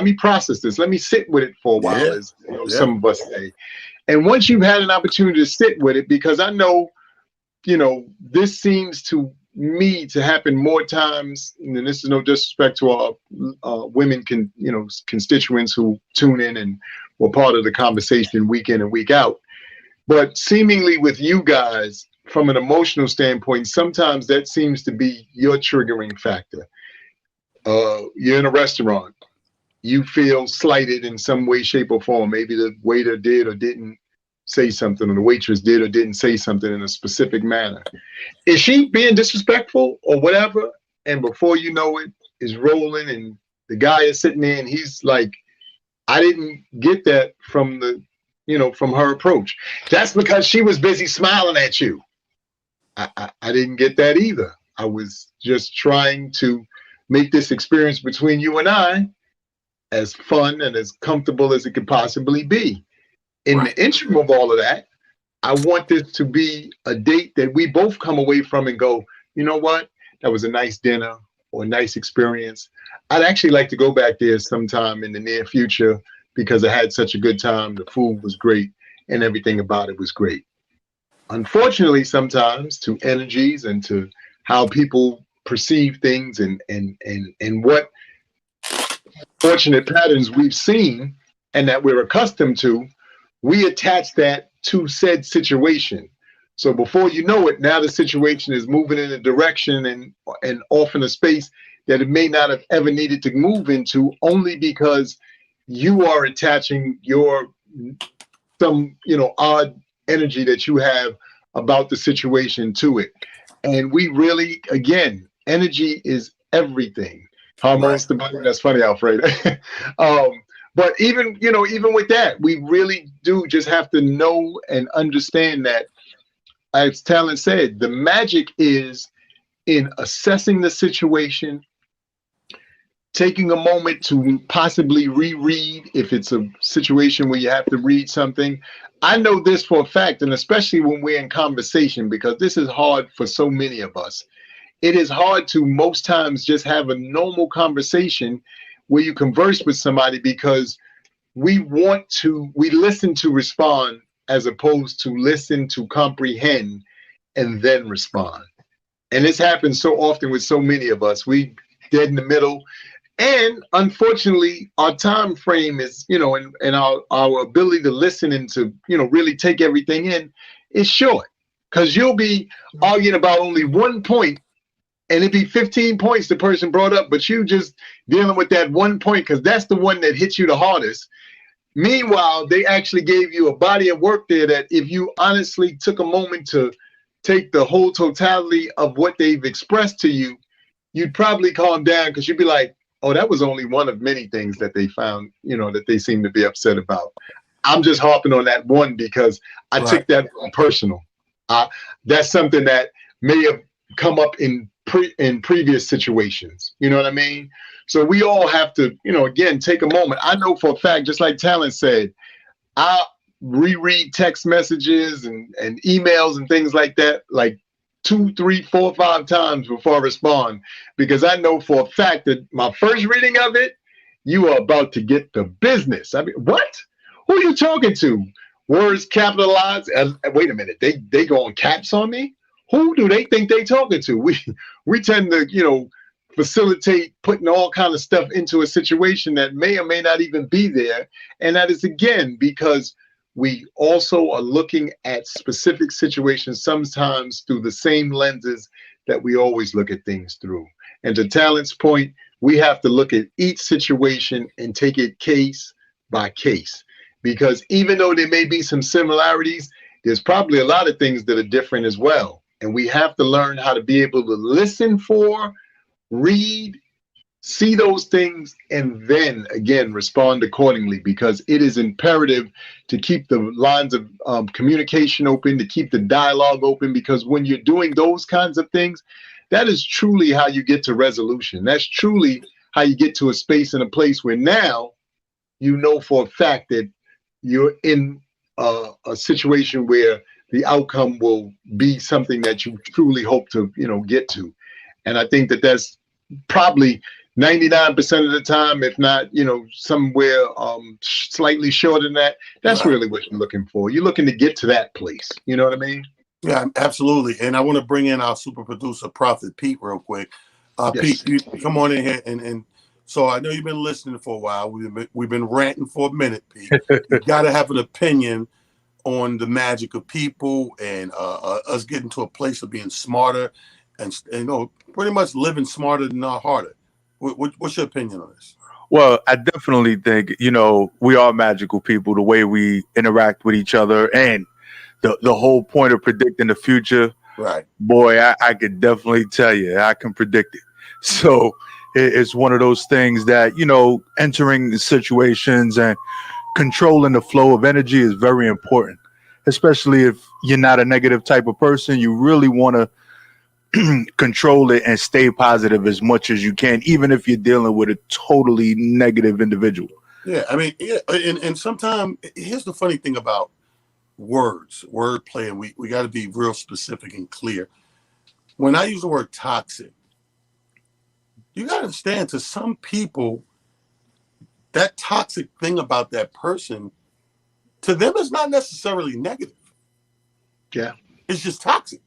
me process this. Let me sit with it for a while, as some of us say. And once you've had an opportunity to sit with it, because I know, this seems to me to happen more times, and this is no disrespect to our women constituents who tune in and were part of the conversation week in and week out. But seemingly with you guys, from an emotional standpoint, sometimes that seems to be your triggering factor. You're in a restaurant, you feel slighted in some way, shape, or form. Maybe the waiter did or didn't say something, or the waitress did or didn't say something in a specific manner. Is she being disrespectful or whatever? And before you know it, is rolling, and the guy is sitting there and he's like, I didn't get that from from her approach. That's because she was busy smiling at you. I didn't get that either. I was just trying to make this experience between you and I as fun and as comfortable as it could possibly be. In the interim of all of that, I want this to be a date that we both come away from and go, you know what? That was a nice dinner or a nice experience. I'd actually like to go back there sometime in the near future because I had such a good time. The food was great and everything about it was great. Unfortunately, sometimes to energies and to how people perceive things and what fortunate patterns we've seen and that we're accustomed to, we attach that to said situation. So before you know it, now the situation is moving in a direction and off in a space that it may not have ever needed to move into, only because you are attaching your some odd energy that you have about the situation to it. And we really, again, energy is everything. Right. Hormones the body. That's funny, Alfred. But even with that, we really do just have to know and understand that, as Talon said, the magic is in assessing the situation, taking a moment to possibly reread if it's a situation where you have to read something. I know this for a fact, and especially when we're in conversation, because this is hard for so many of us. It is hard to most times just have a normal conversation where you converse with somebody, because we listen to respond as opposed to listen to comprehend and then respond. And this happens so often with so many of us. We dead in the middle. And unfortunately, our time frame is, and our ability to listen and to, really take everything in is short. Because you'll be arguing about only one point, and it'd be 15 points the person brought up, but you just dealing with that one point because that's the one that hits you the hardest. Meanwhile, they actually gave you a body of work there that if you honestly took a moment to take the whole totality of what they've expressed to you, you'd probably calm down, because you'd be like, oh, that was only one of many things that they found, that they seem to be upset about. I'm just harping on that one because I took that personal. That's something that may have come up in previous situations. You know what I mean? So we all have to, again, take a moment. I know for a fact, just like Talon said, I reread text messages and emails and things like that, like 2, 3, 4, 5 times before I respond, because I know for a fact that my first reading of it, you are about to get the business. I mean, what? Who are you talking to? Words capitalized. Wait a minute, they going caps on me? Who do they think they talking to? We tend to, facilitate putting all kind of stuff into a situation that may or may not even be there. And that is, again, because we also are looking at specific situations sometimes through the same lenses that we always look at things through. And to Talon's point, we have to look at each situation and take it case by case. Because even though there may be some similarities, there's probably a lot of things that are different as well. And we have to learn how to be able to listen for, read, see those things, and then again respond accordingly, because it is imperative to keep the lines of communication open, to keep the dialogue open, because when you're doing those kinds of things, that is truly how you get to resolution. That's truly how you get to a space and a place where now you know for a fact that you're in a situation where the outcome will be something that you truly hope to get to. And I think that that's probably 99% of the time, if not, somewhere slightly shorter than that. That's really what you're looking for. You're looking to get to that place. You know what I mean? Yeah, absolutely. And I want to bring in our super producer, Prophet Pete, real quick. Yes. Pete, you come on in here. And so I know you've been listening for a while. We've been ranting for a minute, Pete. You got to have an opinion on the magic of people and us getting to a place of being smarter and pretty much living smarter than not harder. What's your opinion on this? Well, I definitely think, we are magical people, the way we interact with each other, and the whole point of predicting the future. Right. Boy, I could definitely tell you, I can predict it. So it's one of those things that, entering situations and controlling the flow of energy is very important, especially if you're not a negative type of person. You really want to control it and stay positive as much as you can, even if you're dealing with a totally negative individual. Yeah, I mean, and sometimes here's the funny thing about wordplay, and we got to be real specific and clear. When I use the word toxic, you got to understand, to some people, that toxic thing about that person, to them, is not necessarily negative. Yeah. It's just toxic.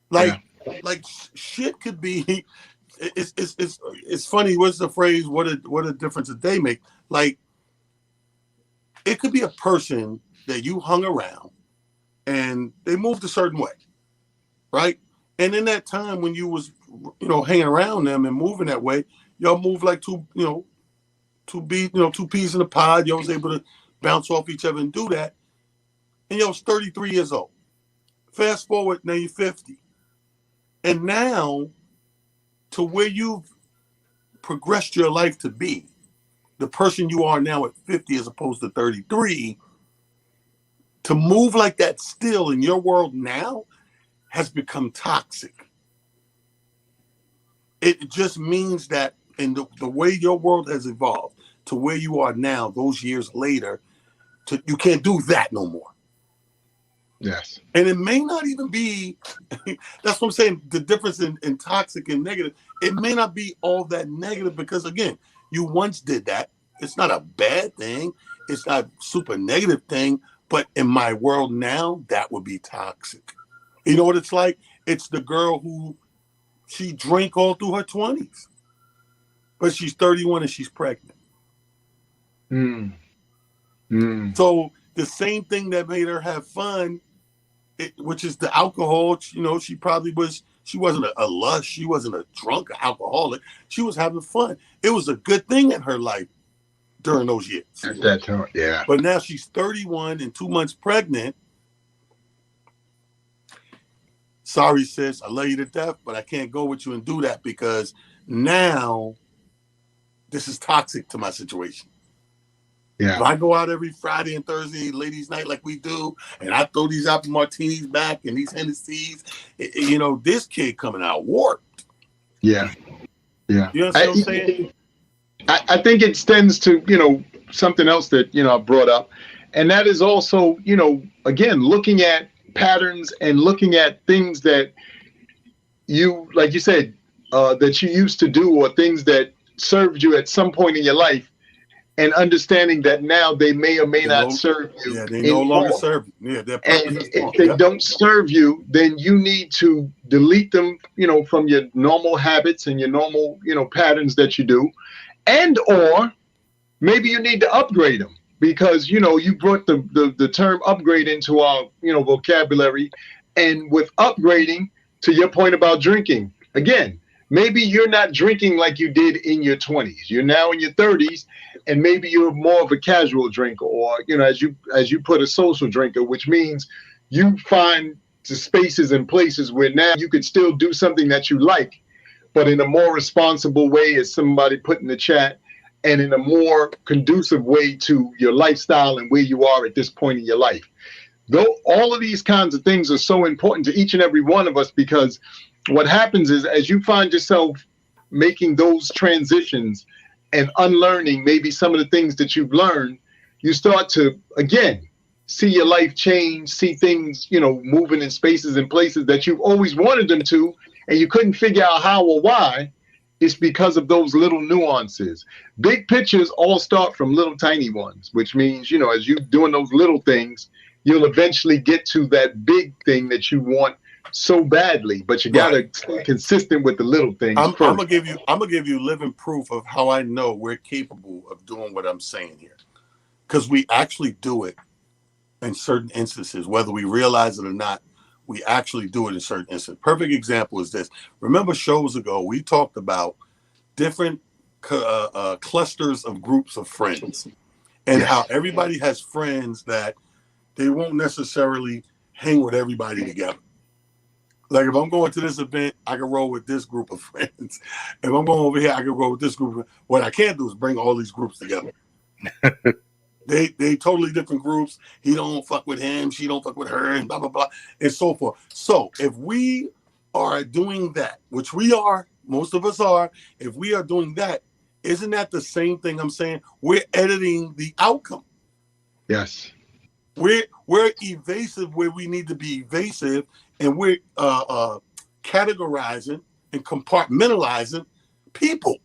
Like shit could be. It's funny. What's the phrase? What a difference a day make? Like, it could be a person that you hung around and they moved a certain way, right? And in that time when you was, hanging around them and moving that way, y'all moved like two peas in a pod. Y'all was able to bounce off each other and do that. And y'all was 33 years old. Fast forward, now you're 50. And now, to where you've progressed your life to be, the person you are now at 50 as opposed to 33, to move like that still in your world now has become toxic. It just means that in the way your world has evolved to where you are now, those years later, you can't do that no more. Yes. And it may not even be, that's what I'm saying, the difference in toxic and negative, it may not be all that negative because, again, you once did that. It's not a bad thing. It's not a super negative thing. But in my world now, that would be toxic. You know what it's like? It's the girl who she drank all through her 20s. But she's 31 and she's pregnant. So the same thing that made her have fun, which is the alcohol, she wasn't a lush. She wasn't a drunk alcoholic. She was having fun. It was a good thing in her life during those years. At that time, yeah. But now she's 31 and 2 months pregnant. Sorry, sis, I love you to death, but I can't go with you and do that because now this is toxic to my situation. Yeah. If I go out every Friday and Thursday, ladies' night like we do, and I throw these apple martinis back and these Hennessy's, this kid coming out warped. Yeah. Yeah. You know what I'm saying? I think it stems to, something else that, I brought up. And that is also, again, looking at patterns and looking at things that you, like you said, that you used to do or things that served you at some point in your life and understanding that now they may or may not serve you. Yeah, they no longer serve you. Yeah, their purpose and is if gone. they don't serve you, then you need to delete them, from your normal habits and your normal, patterns that you do. And or maybe you need to upgrade them because, you brought the term upgrade into our, vocabulary. And with upgrading, to your point about drinking, again, maybe you're not drinking like you did in your 20s. You're now in your 30s, and maybe you're more of a casual drinker, or as you put, a social drinker, which means you find the spaces and places where now you could still do something that you like, but in a more responsible way, as somebody put in the chat, and in a more conducive way to your lifestyle and where you are at this point in your life. Though all of these kinds of things are so important to each and every one of us, because what happens is as you find yourself making those transitions and unlearning maybe some of the things that you've learned, you start to, again, see your life change, see things, moving in spaces and places that you've always wanted them to, and you couldn't figure out how or why. It's because of those little nuances. Big pictures all start from little tiny ones, which means, as you're doing those little things, you'll eventually get to that big thing that you want so badly, but you gotta stay consistent with the little things. I'm gonna give you living proof of how I know we're capable of doing what I'm saying here, because we actually do it in certain instances, whether we realize it or not. We actually do it in certain instances. Perfect example is this. Remember shows ago, we talked about different clusters of groups of friends and how everybody has friends that they won't necessarily hang with everybody together. Like if I'm going to this event, I can roll with this group of friends. If I'm going over here, I can roll with this group. What I can't do is bring all these groups together. They totally different groups. He don't fuck with him. She don't fuck with her, and blah, blah, blah, and so forth. So if we are doing that, which we are, most of us are, if we are doing that, isn't that the same thing I'm saying? We're editing the outcome. Yes. We're evasive where we need to be evasive, and we're categorizing and compartmentalizing people.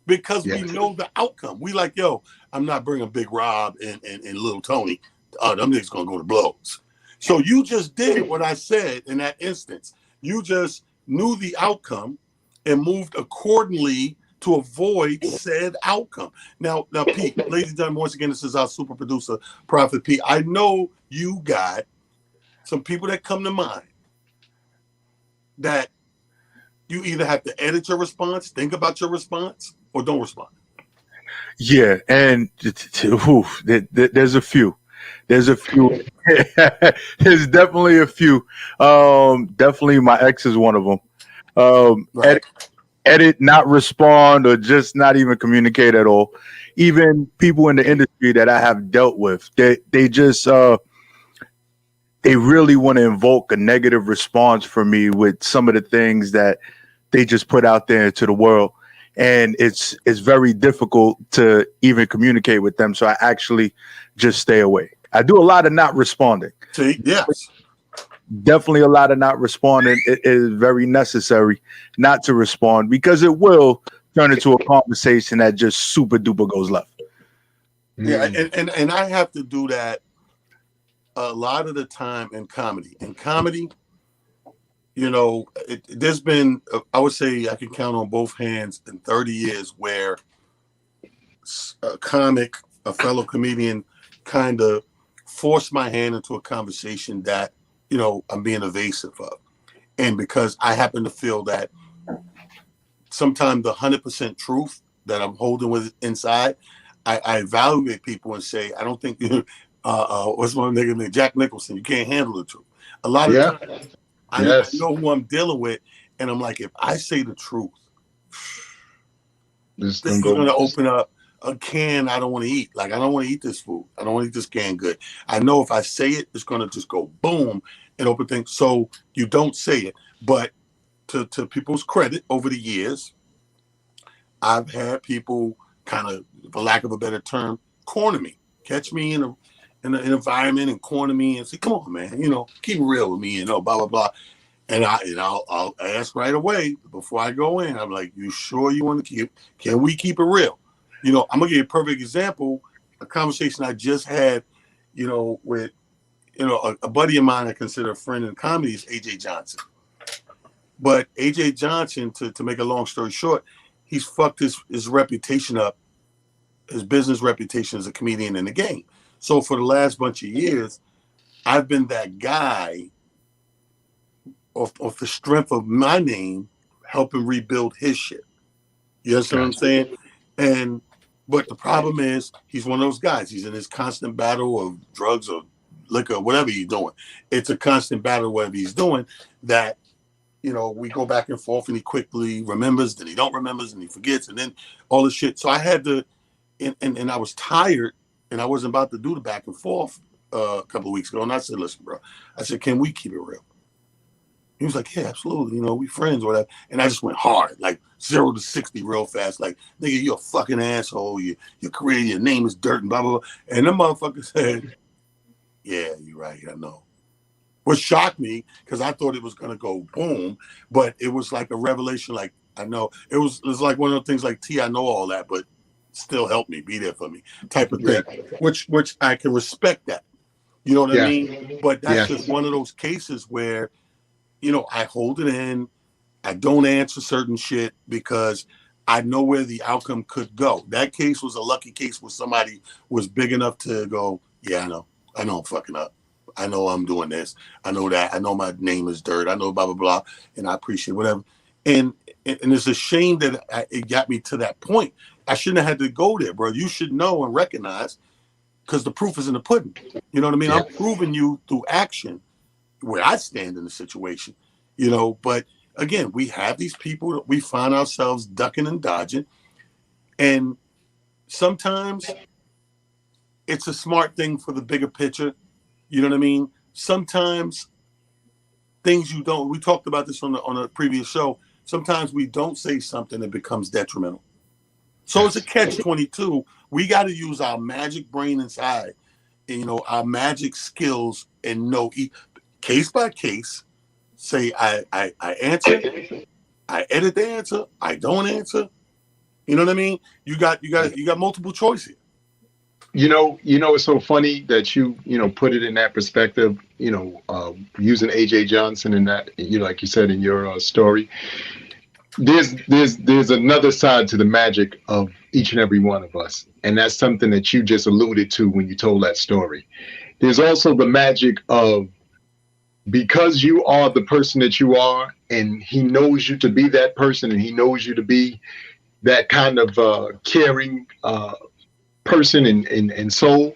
Because we know the outcome. We like, yo, I'm not bringing Big Rob and Little Tony. Them niggas gonna go to blows. So you just did what I said in that instance. You just knew the outcome and moved accordingly to avoid said outcome. Now, Pete, ladies and gentlemen, once again, this is our super producer, Prophet Pete. I know you got some people that come to mind that you either have to edit your response, think about your response, or don't respond. Yeah, and there's a few. There's a few. There's definitely a few. Definitely my ex is one of them. Right. Edit, not respond, or just not even communicate at all. Even people in the industry that I have dealt with, they just they really want to invoke a negative response from me with some of the things that they just put out there into the world. And it's very difficult to even communicate with them. So I actually just stay away. I do a lot of not responding. See, yes. Definitely a lot of not responding. It is very necessary not to respond because it will turn into a conversation that just super duper goes left. Yeah, and I have to do that a lot of the time in comedy. In comedy, you know, there's been, I would say I can count on both hands in 30 years where a comic, a fellow comedian, kind of forced my hand into a conversation that, you know, I'm being evasive of. And because I happen to feel that sometimes the 100% truth that I'm holding with inside, I evaluate people and say, I don't think, what's my nigga name? Jack Nicholson, you can't handle the truth. A lot of times, I know who I'm dealing with, and I'm like, if I say the truth, this is going to open up a can I don't want to eat. Like, I don't want to eat this food. I don't want to eat this canned good. I know if I say it, it's going to just go boom and open things. So you don't say it. But to people's credit, over the years, I've had people kind of, for lack of a better term, corner me, catch me in an environment and corner me and say, come on, man, you know, keep it real with me, you know, blah, blah, blah. And I'll ask right away before I go in. I'm like, you sure you want to can we keep it real? You know, I'm going to give you a perfect example. A conversation I just had, you know, with, you know, a buddy of mine I consider a friend in comedy is AJ Johnson. But AJ Johnson, to make a long story short, he's fucked his reputation up, his business reputation as a comedian in the game. So for the last bunch of years, I've been that guy off the strength of my name, helping rebuild his shit. You understand what I'm saying? But the problem is he's one of those guys. He's in this constant battle of drugs or liquor, or whatever he's doing. It's a constant battle, whatever he's doing, that, you know, we go back and forth and he quickly remembers, then he don't remembers and he forgets and then all this shit. So I had to, and I was tired and I wasn't about to do the back and forth a couple of weeks ago. And I said, listen, bro, I said, can we keep it real? He was like, yeah, absolutely. You know, we friends or whatever. And I just went hard, like 0 to 60 real fast. Like, nigga, you're a fucking asshole. Your career, your name is dirt and blah, blah, blah. And the motherfucker said, yeah, you're right. I know. Which shocked me because I thought it was going to go boom. But it was like a revelation. Like, I know. It was like one of those things like, I know all that, but still help me, be there for me type of thing, which I can respect that. You know what I mean? But that's just one of those cases where, you know, I hold it in. I don't answer certain shit because I know where the outcome could go. That case was a lucky case where somebody was big enough to go, yeah, I know I'm fucking up. I know I'm doing this. I know that. I know my name is dirt. I know blah, blah, blah. And I appreciate whatever. And it's a shame that it got me to that point. I shouldn't have had to go there, bro. You should know and recognize because the proof is in the pudding. You know what I mean? I'm proving you through action where I stand in the situation, you know. But again, we have these people that we find ourselves ducking and dodging. And sometimes it's a smart thing for the bigger picture. You know what I mean? Sometimes things you don't, we talked about this on a previous show. Sometimes we don't say something that becomes detrimental. So it's a catch-22. We got to use our magic brain inside, and, you know, our magic skills and know case by case, say I answer, I edit the answer, I don't answer. You know what I mean? You got multiple choices. You know, it's so funny that you put it in that perspective, you know, using AJ Johnson and that, you know, like you said in your story. there's another side to the magic of each and every one of us, and that's something that you just alluded to when you told that story. There's also the magic of, because you are the person that you are, and he knows you to be that person, and he knows you to be that kind of caring person and soul.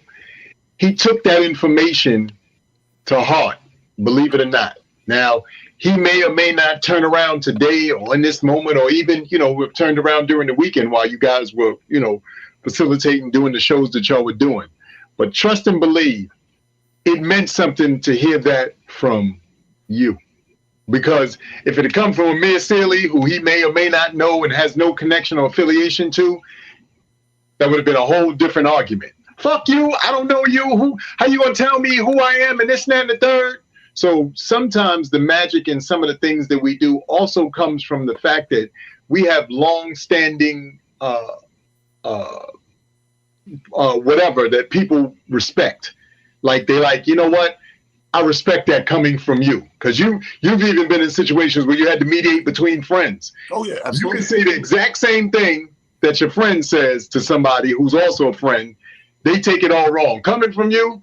He took that information to heart, believe it or not. Now, he may or may not turn around today or in this moment, or even, we've turned around during the weekend while you guys were, facilitating, doing the shows that y'all were doing. But trust and believe, it meant something to hear that from you. Because if it had come from Amir Sealy, who he may or may not know and has no connection or affiliation to, that would have been a whole different argument. Fuck you, I don't know you, how you gonna tell me who I am and this and that and the third? So sometimes the magic in some of the things that we do also comes from the fact that we have long-standing whatever that people respect. Like they like, you know what? I respect that coming from you, because you've even been in situations where you had to mediate between friends. Oh yeah, absolutely. You can say the exact same thing that your friend says to somebody who's also a friend. They take it all wrong. Coming from you,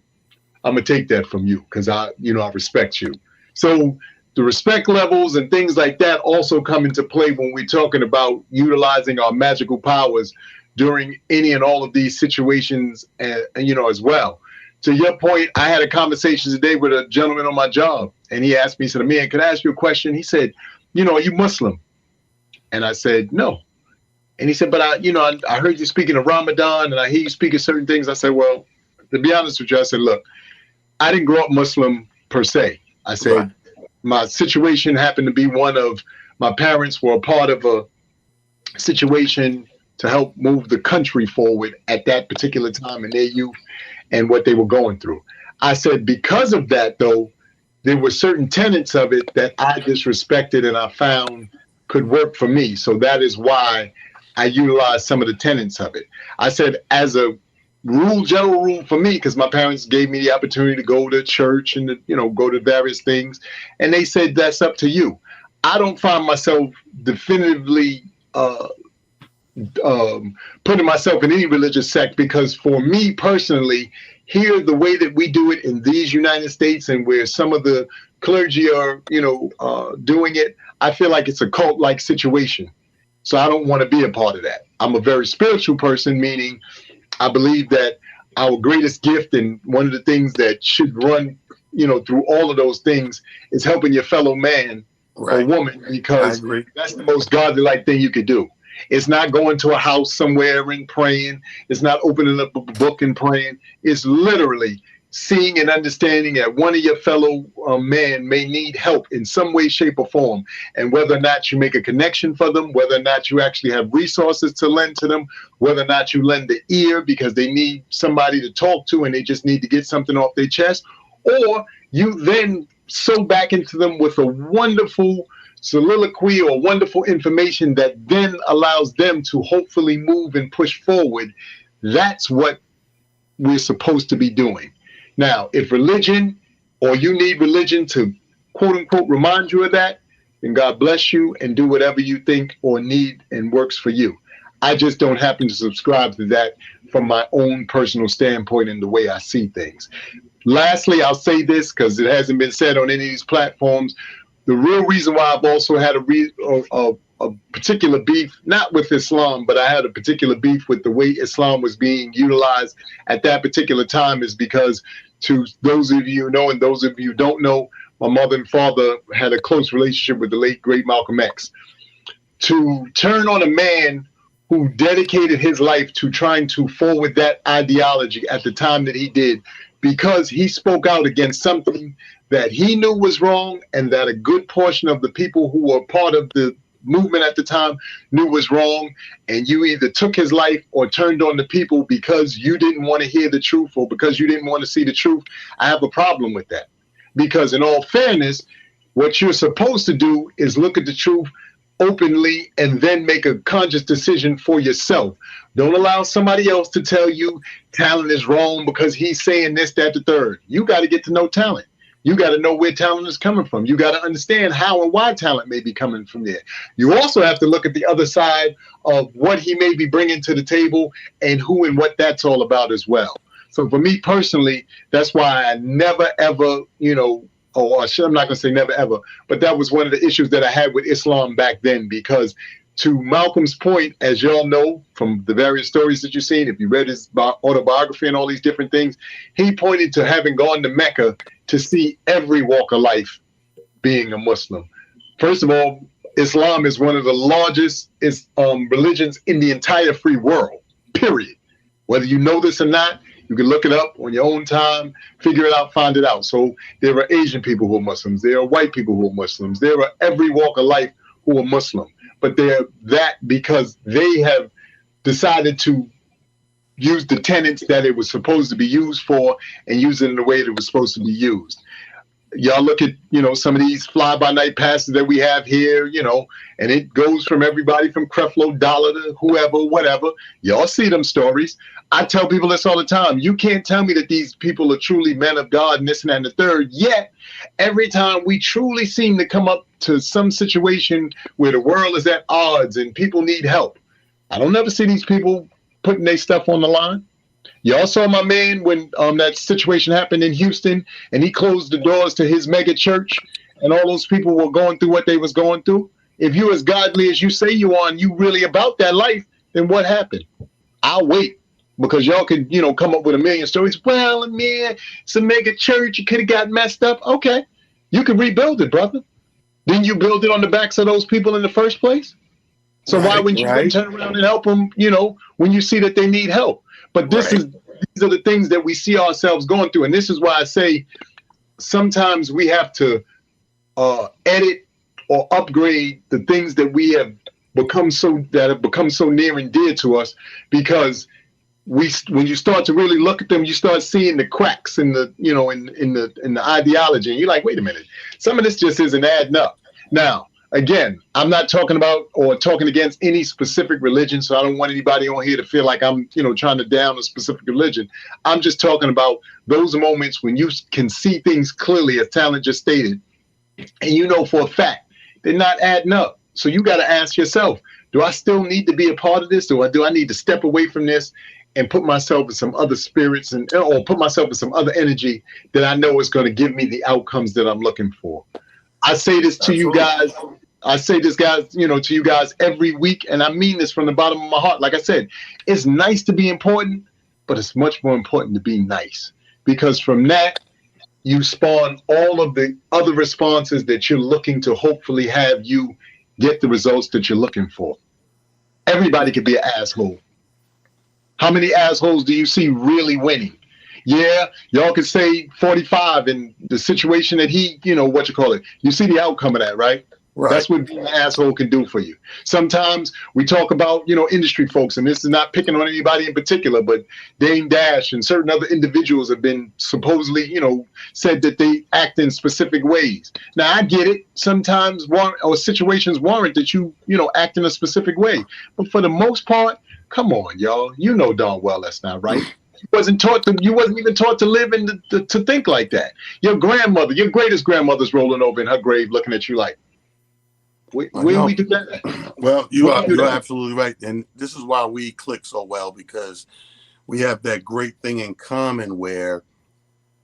I'm gonna take that from you because I respect you. So the respect levels and things like that also come into play when we're talking about utilizing our magical powers during any and all of these situations, and as well. To your point, I had a conversation today with a gentleman on my job, and he asked me, he said, "Man, can I ask you a question?" He said, "Are you Muslim?" And I said, "No." And he said, "But I heard you speaking of Ramadan, and I hear you speaking certain things." I said, "Well, to be honest with you," I said, "Look, I didn't grow up Muslim per se." I said, right. My situation happened to be one of, my parents were a part of a situation to help move the country forward at that particular time in their youth and what they were going through. I said, because of that, though, there were certain tenets of it that I disrespected and I found could work for me. So that is why I utilized some of the tenets of it. I said, as a general rule for me, because my parents gave me the opportunity to go to church and to, go to various things, and they said, that's up to you. I don't find myself definitively putting myself in any religious sect, because for me personally, here, the way that we do it in these United States and where some of the clergy are, doing it, I feel like it's a cult-like situation. So I don't want to be a part of that. I'm a very spiritual person, meaning I believe that our greatest gift and one of the things that should run, through all of those things is helping your fellow man or woman, because that's the most godly-like thing you could do. It's not going to a house somewhere and praying. It's not opening up a book and praying. It's literally seeing and understanding that one of your fellow men may need help in some way, shape, or form. And whether or not you make a connection for them, whether or not you actually have resources to lend to them, whether or not you lend the ear because they need somebody to talk to and they just need to get something off their chest, or you then sew back into them with a wonderful soliloquy or wonderful information that then allows them to hopefully move and push forward. That's what we're supposed to be doing. Now, if religion, or you need religion to quote unquote remind you of that, then God bless you and do whatever you think or need and works for you. I just don't happen to subscribe to that from my own personal standpoint and the way I see things. Lastly, I'll say this because it hasn't been said on any of these platforms. The real reason why I've also had a particular beef, not with Islam, but I had a particular beef with the way Islam was being utilized at that particular time, is because, to those of you who know and those of you who don't know, my mother and father had a close relationship with the late, great Malcolm X. To turn on a man who dedicated his life to trying to forward that ideology at the time that he did, because he spoke out against something that he knew was wrong and that a good portion of the people who were part of the movement at the time knew was wrong, and you either took his life or turned on the people because you didn't want to hear the truth or because you didn't want to see the truth, I have a problem with that. Because in all fairness, what you're supposed to do is look at the truth openly and then make a conscious decision for yourself. Don't allow somebody else to tell you talent is wrong because he's saying this, that, the third. You got to get to know talent. You got to know where talent is coming from. You got to understand how and why talent may be coming from there. You also have to look at the other side of what he may be bringing to the table and who and what that's all about as well. So for me personally, that's why I never ever, I'm not going to say never ever, but that was one of the issues that I had with Islam back then, because to Malcolm's point, as y'all know from the various stories that you've seen, if you read his autobiography and all these different things, he pointed to having gone to Mecca to see every walk of life being a Muslim. First of all, Islam is one of the largest religions in the entire free world, period. Whether you know this or not, you can look it up on your own time, figure it out, find it out. So there are Asian people who are Muslims. There are white people who are Muslims. There are every walk of life who are Muslim. But they're that because they have decided to use the tenets that it was supposed to be used for and use it in the way that it was supposed to be used. Y'all look at, some of these fly-by-night passes that we have here, and it goes from everybody from Creflo Dollar to whoever, whatever. Y'all see them stories. I tell people this all the time. You can't tell me that these people are truly men of God and this and that and the third. Yet, every time we truly seem to come up to some situation where the world is at odds and people need help, I don't ever see these people putting their stuff on the line. Y'all saw my man when that situation happened in Houston and he closed the doors to his mega church and all those people were going through what they was going through. If you're as godly as you say you are and you really about that life, then what happened? I'll wait, because y'all can, come up with a million stories. Well, man, it's a mega church. You could have got messed up. Okay, you can rebuild it, brother. Didn't you build it on the backs of those people in the first place? So why wouldn't you turn around and help them, when you see that they need help? But these are the things that we see ourselves going through. And this is why I say sometimes we have to edit or upgrade the things that we have become so near and dear to us, because when you start to really look at them, you start seeing the cracks in the, in the ideology. And you're like, wait a minute, some of this just isn't adding up. Now, again, I'm not talking about or talking against any specific religion, so I don't want anybody on here to feel like I'm, trying to down a specific religion. I'm just talking about those moments when you can see things clearly, as Talent just stated, and for a fact they're not adding up. So you got to ask yourself, do I still need to be a part of this? Or do I need to step away from this and put myself in some other spirits or put myself in some other energy that I know is going to give me the outcomes that I'm looking for? I say this to you guys. I say this, guys, to you guys every week, and I mean this from the bottom of my heart. Like I said, it's nice to be important, but it's much more important to be nice, because from that, you spawn all of the other responses that you're looking to hopefully have you get the results that you're looking for. Everybody could be an asshole. How many assholes do you see really winning? Yeah, y'all could say 45 in the situation that he, you see the outcome of that, right? Right. That's what being an asshole can do for you. Sometimes we talk about, industry folks, and this is not picking on anybody in particular, but Dame Dash and certain other individuals have been supposedly, said that they act in specific ways. Now, I get it. Sometimes situations warrant that you act in a specific way. But for the most part, come on, y'all. You know darn well that's not right. You wasn't even taught to live and to think like that. Your grandmother, your greatest grandmother's rolling over in her grave looking at you like, where we do that? Well, you're absolutely right. And this is why we click so well, because we have that great thing in common where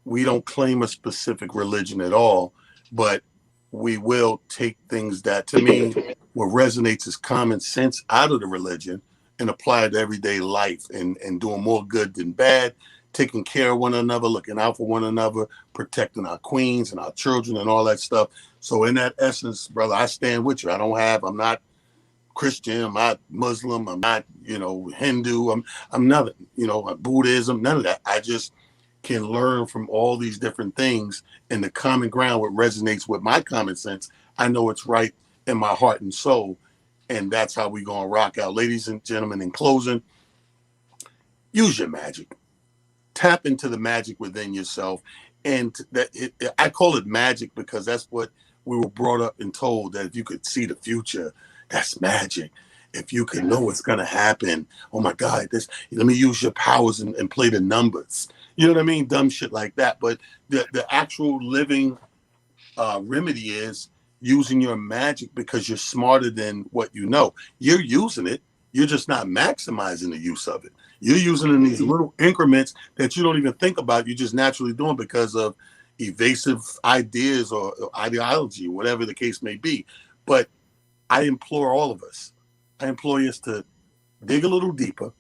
we don't claim a specific religion at all, but we will take things that, to me, what resonates as common sense out of the religion and apply it to everyday life and doing more good than bad, taking care of one another, looking out for one another, protecting our queens and our children and all that stuff. So in that essence, brother, I stand with you. I'm not Christian, I'm not Muslim, I'm not, Hindu, I'm nothing, Buddhism, none of that. I just can learn from all these different things, and the common ground, what resonates with my common sense, I know it's right in my heart and soul. And that's how we gonna rock out. Ladies and gentlemen, in closing, use your magic. Tap into the magic within yourself. And I call it magic because that's what we were brought up and told, that if you could see the future, that's magic. if you can know what's gonna happen. Oh my God, this let me use your powers and play the numbers. You know what I mean? Dumb shit like that. But the actual living remedy is using your magic because you're smarter than what you know. You're using it. You're just not maximizing the use of it. You're using it in these little increments that you don't even think about. You're just naturally doing because of evasive ideas or ideology, whatever the case may be. But I implore all of us, I implore us to dig a little deeper,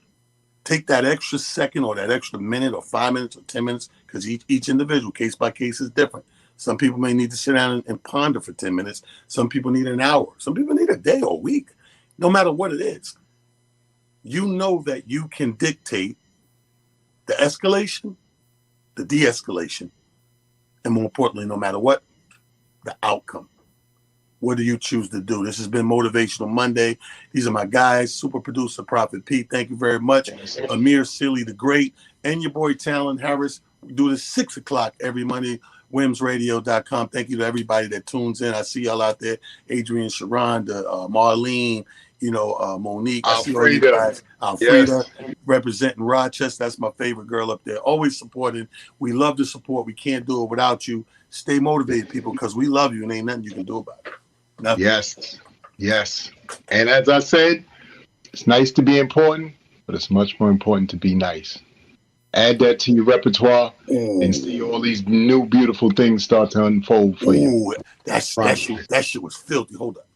take that extra second or that extra minute or 5 minutes or 10 minutes, because each individual case by case is different. Some people may need to sit down and ponder for 10 minutes. Some people need an hour. Some people need a day or a week. No matter what it is, you know that you can dictate the escalation, the de-escalation, and more importantly, no matter what, the outcome. What do you choose to do? This has been Motivational Monday. These are my guys, super producer Prophet Pete. Thank you very much. Amir Sealy the Great, and your boy Talon Harris. We do this 6 o'clock every Monday. WimsRadio.com. Thank you to everybody that tunes in. I see y'all out there. Adrian, Sharon, Marlene, Monique. I see all you guys. Alfreda, yes, representing Rochester. That's my favorite girl up there. Always supporting. We love the support. We can't do it without you. Stay motivated, people, because we love you and ain't nothing you can do about it. Nothing. Yes. Yes. And as I said, it's nice to be important, but it's much more important to be nice. Add that to your repertoire and see all these new beautiful things start to unfold for you. That shit was filthy. Hold up.